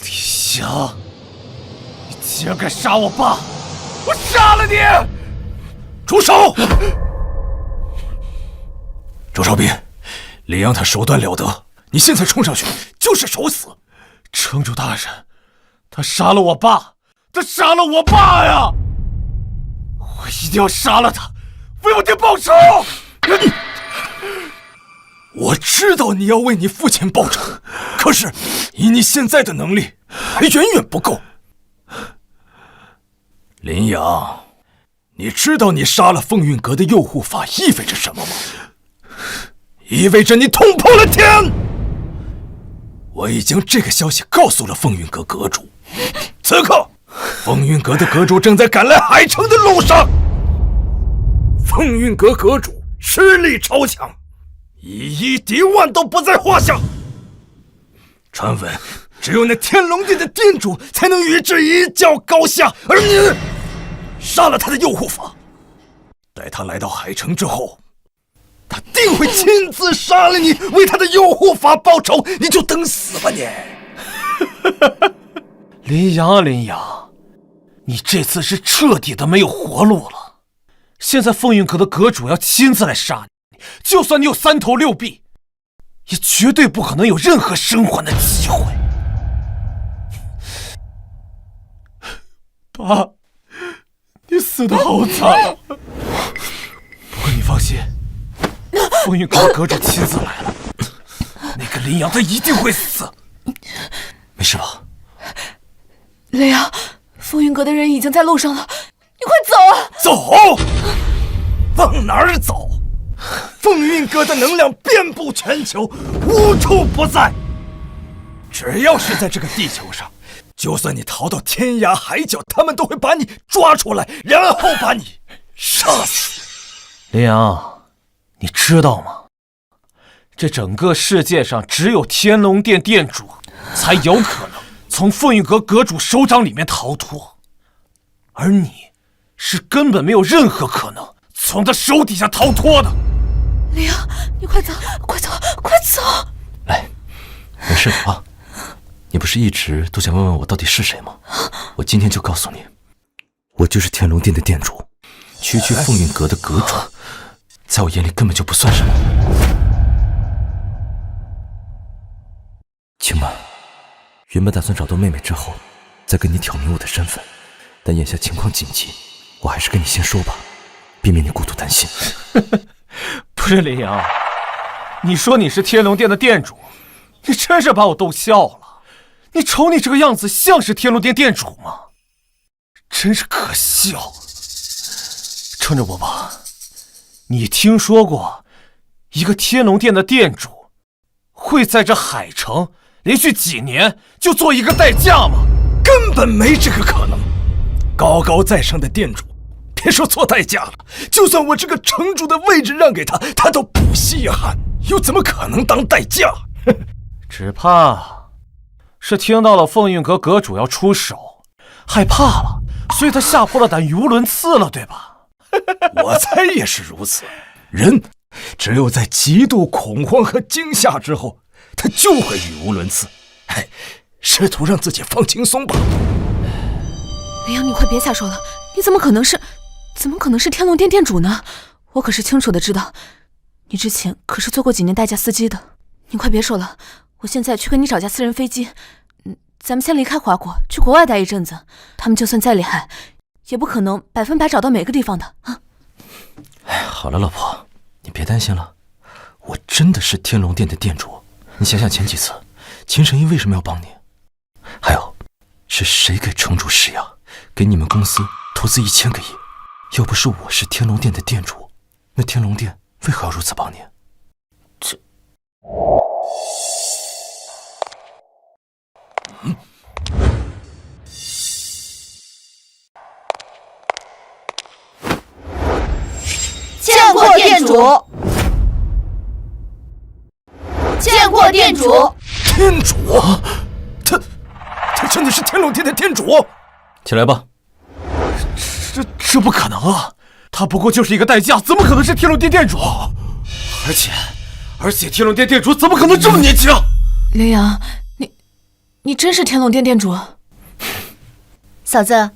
李翔，你竟然敢杀我爸，我杀了你！住手！周少斌，李阳他手段了得，你现在冲上去就是找死。城主大人，他杀了我爸，他杀了我爸呀！我一定要杀了他，为我爹报仇！我知道你要为你父亲报仇，可是以你现在的能力，还远远不够。林阳，你知道你杀了凤运阁的右护法意味着什么吗？意味着你捅破了天！我已经这个消息告诉了凤运阁阁主，此刻凤运阁的阁主正在赶来海城的路上。凤运阁阁主实力超强，以一敌万都不在话下。传闻只有那天龙殿的殿主才能与之一较高下，而你杀了他的右护法，待他来到海城之后，他定会亲自杀了你，为他的右护法报仇。你就等死吧你！林阳啊，林阳，你这次是彻底的没有活路了。现在凤运阁的阁主要亲自来杀你，就算你有3头6臂，也绝对不可能有任何生还的机会。爸，你死得好惨啊！不过你放心，凤运阁的阁主亲自来了，那个林阳他一定会死。没事吧？雷阳，凤运阁的人已经在路上了，你快走啊！走？往哪儿走？凤运阁的能量遍布全球，无处不在。只要是在这个地球上，就算你逃到天涯海角，他们都会把你抓出来，然后把你杀死。林阳，你知道吗？这整个世界上只有天龙殿殿主才有可能从凤运阁阁主手掌里面逃脱，而你是根本没有任何可能从他手底下逃脱的。林阳，你快走，快走，快走！哎，没事的啊。你不是一直都想问问我到底是谁吗？我今天就告诉你，我就是天龙殿的殿主，区区凤运阁的阁主，在我眼里根本就不算什么。青曼，原本打算找到妹妹之后，再跟你挑明我的身份，但眼下情况紧急，我还是跟你先说吧，避免你过度担心。不是林阳，你说你是天龙殿的殿主，你真是把我逗笑了。你瞅你这个样子，像是天龙殿殿主吗？真是可笑。撑着伯伯，你听说过一个天龙殿的殿主会在这海城连续几年就做一个代驾吗？根本没这个可能。高高在上的殿主，别说做代驾了，就算我这个城主的位置让给他，他都不稀罕，又怎么可能当代驾？只怕是听到了凤运阁阁主要出手，害怕了，所以他吓破了胆，语无伦次了，对吧？我猜也是如此。人只有在极度恐慌和惊吓之后，他就会语无伦次。试图让自己放轻松吧。林阳，你快别瞎说了，你怎么可能是天龙殿殿主呢？我可是清楚的知道，你之前可是做过几年代驾司机的。你快别说了，我现在去给你找架私人飞机。咱们先离开华国，去国外待一阵子。他们就算再厉害，也不可能100%找到每个地方的啊。好了，老婆，你别担心了，我真的是天龙殿的殿主。你想想前几次，秦神医为什么要帮你？还有，是谁给城主施压，给你们公司投资1000个亿？要不是我是天龙殿的殿主，那天龙殿为何要如此帮你？见过店主，见过店主。店主，他真的是天龙殿的店主？起来吧。这不可能啊！他不过就是一个代驾，怎么可能是天龙殿殿主？而且天龙殿殿主怎么可能这么年轻？林阳，你真是天龙殿殿主？嫂子，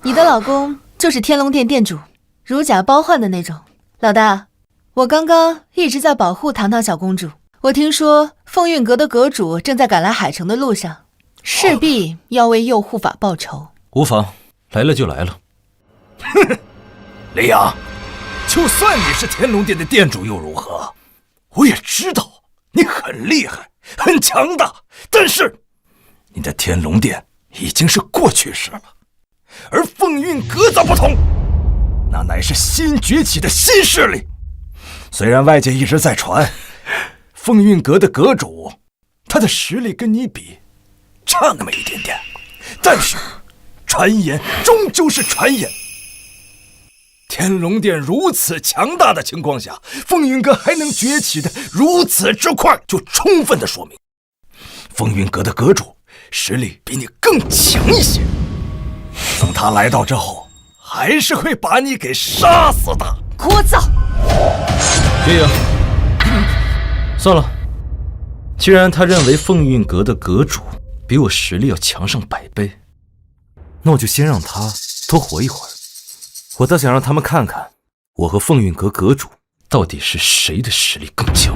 你的老公就是天龙殿殿主，如假包换的那种。老大，我刚刚一直在保护糖糖小公主。我听说凤运阁的阁主正在赶来海城的路上，势必要为右护法报仇。无妨，来了就来了。哼，雷阳，就算你是天龙殿的殿主又如何？我也知道你很厉害，很强大，但是你的天龙殿已经是过去式了，而凤运阁则不同，那乃是新崛起的新势力。虽然外界一直在传凤运阁的阁主他的实力跟你比差那么一点点，但是传言终究是传言。天龙殿如此强大的情况下，凤运阁还能崛起的如此之快，就充分的说明凤运阁的阁主实力比你更强一些。等他来到之后，还是会把你给杀死的。聒噪！月影，算了，既然他认为凤运阁的阁主比我实力要强上100倍，那我就先让他多活一会儿。我倒想让他们看看，我和凤运阁阁主到底是谁的实力更强。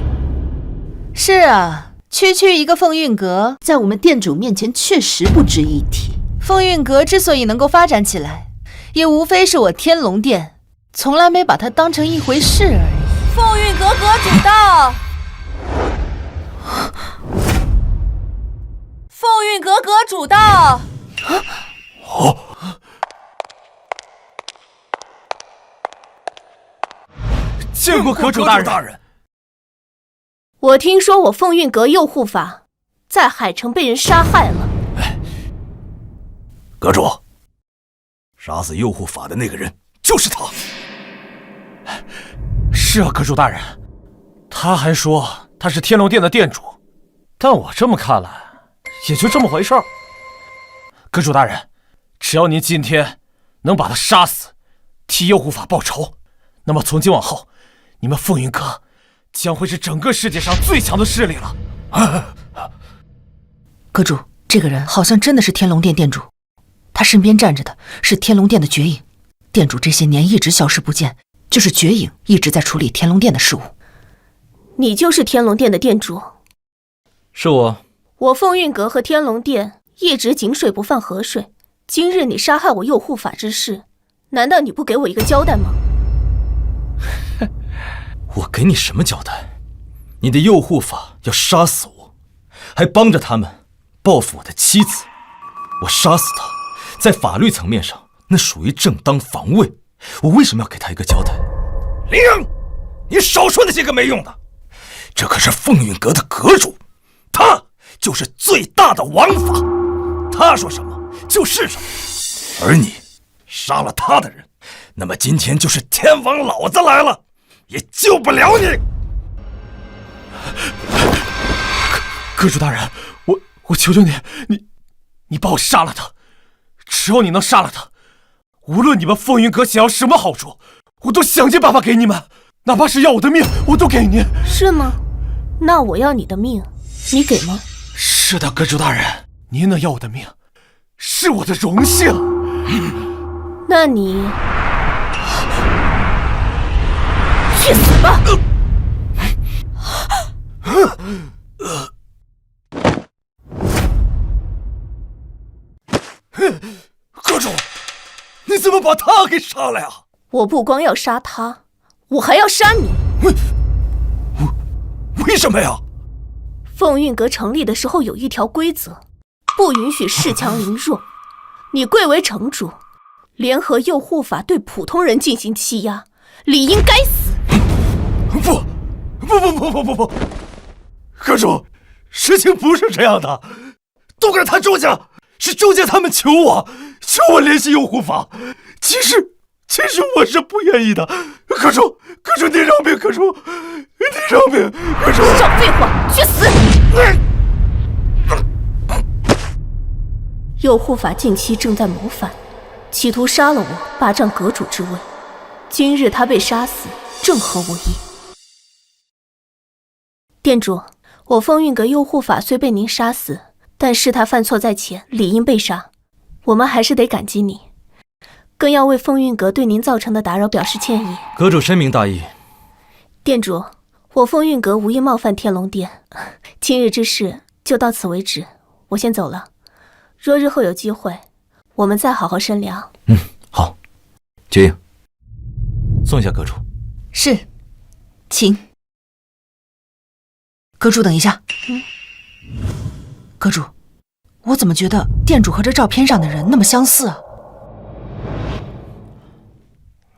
是啊，区区一个凤运阁，在我们店主面前确实不值一提。凤运阁之所以能够发展起来，也无非是我天龙殿从来没把它当成一回事而已。凤运阁阁主到！凤运阁阁主到！见过阁主大人。我听说我凤运阁右护法在海城被人杀害了。阁主，杀死右护法的那个人就是他。是啊，阁主大人，他还说他是天龙殿的殿主，但我这么看来，也就这么回事儿。阁主大人，只要您今天能把他杀死，替右护法报仇，那么从今往后，你们凤云阁将会是整个世界上最强的势力了。阁主，这个人好像真的是天龙殿殿主，他身边站着的是天龙殿的绝影。殿主这些年一直消失不见，就是绝影一直在处理天龙殿的事务。你就是天龙殿的殿主？是我。我凤运阁和天龙殿一直井水不犯河水，今日你杀害我右护法之事，难道你不给我一个交代吗？我给你什么交代？你的右护法要杀死我，还帮着他们报复我的妻子。我杀死他，在法律层面上那属于正当防卫，我为什么要给他一个交代？林英，你少说那些个没用的。这可是凤运阁的阁主，他就是最大的王法，他说什么就是什么。而你杀了他的人，那么今天就是天王老子来了，也救不了你。阁主大人，我求求你把我杀了他！只要你能杀了他，无论你们凤云阁想要什么好处，我都想尽办法给你们，哪怕是要我的命，我都给你。是吗？那我要你的命，你给吗？是的，阁主大人，您能要我的命，是我的荣幸。那你去死吧！阁主，你怎么把他给杀了呀？我不光要杀他，我还要杀你。为什么呀？凤运阁成立的时候有一条规则，不允许恃强凌弱。你贵为城主，联合右护法对普通人进行欺压，理应该死。不，阁主，事情不是这样的，都怪他周家，是周家他们求我联系右护法。其实我是不愿意的。阁主，你饶命！阁主，你饶命！阁主，少废话，去死！右护法近期正在谋反，企图杀了我，霸占阁主之位。今日他被杀死，正合我意。店主，我凤运阁右护法虽被您杀死，但是他犯错在前，理应被杀。我们还是得感激你，更要为凤运阁对您造成的打扰表示歉意。阁主深明大义。店主，我凤运阁无意冒犯天龙殿，今日之事就到此为止，我先走了。若日后有机会，我们再好好深聊。好。绝影，送一下阁主。是，请。阁主等一下。阁主，我怎么觉得店主和这照片上的人那么相似啊？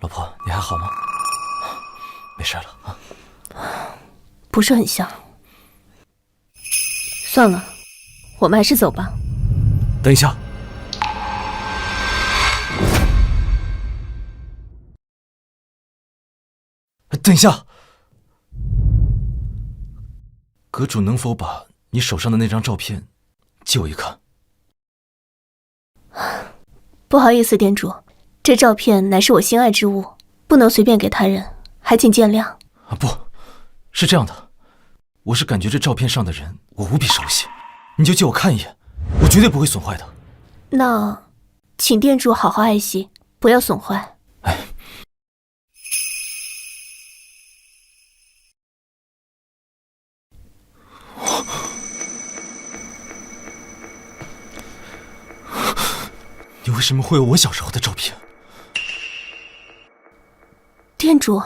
老婆，你还好吗？没事了啊。不是很像。算了，我们还是走吧。等一下。等一下，阁主能否把你手上的那张照片借我一看？不好意思，店主，这照片乃是我心爱之物，不能随便给他人，还请见谅。不是这样的，我是感觉这照片上的人我无比熟悉，你就借我看一眼，我绝对不会损坏的。那请店主好好爱惜，不要损坏。你为什么会有我小时候的照片？店主，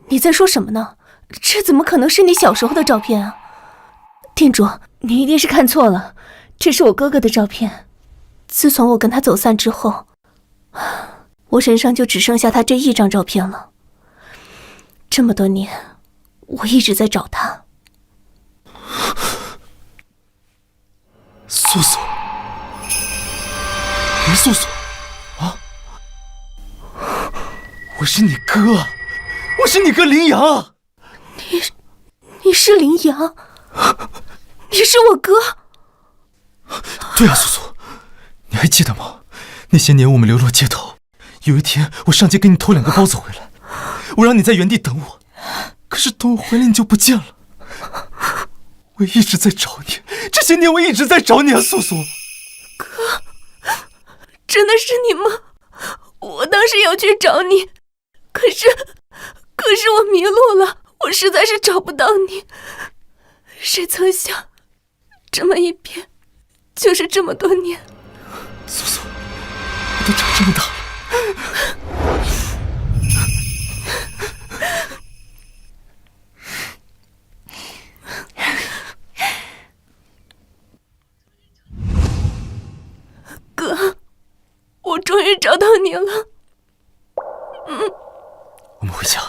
你在说什么呢？这怎么可能是你小时候的照片啊？店主，你一定是看错了，这是我哥哥的照片。自从我跟他走散之后，我身上就只剩下他这一张照片了。这么多年，我一直在找他。素素，林素素啊！我是你哥，我是你哥林阳。你是林阳？你是我哥？对啊，素素，你还记得吗？那些年我们流落街头，有一天我上街给你偷2个包子回来，我让你在原地等我，可是等我回来你就不见了。我一直在找你，这些年我一直在找你啊，素素。哥，真的是你吗？我当时要去找你，可是我迷路了，我实在是找不到你。谁曾想，这么一变，就是这么多年。素素，我都长这么大了。哥，我终于找到你了，我们回家。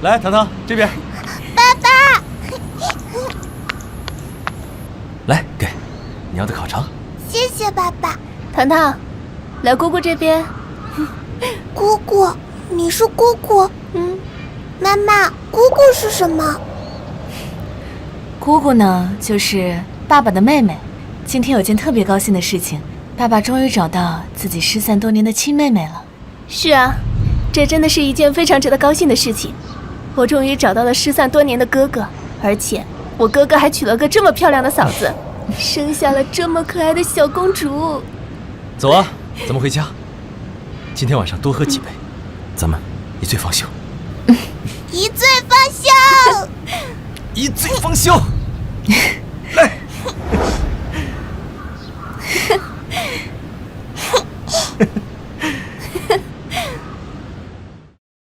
来，糖糖这边。爸爸，来，给你要的烤肠。谢谢爸爸。糖糖，来姑姑这边。姑姑，你是姑姑？妈妈，姑姑是什么？姑姑呢，就是爸爸的妹妹。今天有件特别高兴的事情，爸爸终于找到自己失散多年的亲妹妹了。是啊，这真的是一件非常值得高兴的事情。我终于找到了失散多年的哥哥，而且我哥哥还娶了个这么漂亮的嫂子，生下了这么可爱的小公主。走啊，咱们回家。今天晚上多喝几杯，咱们一醉方休。一醉方休，一醉方休。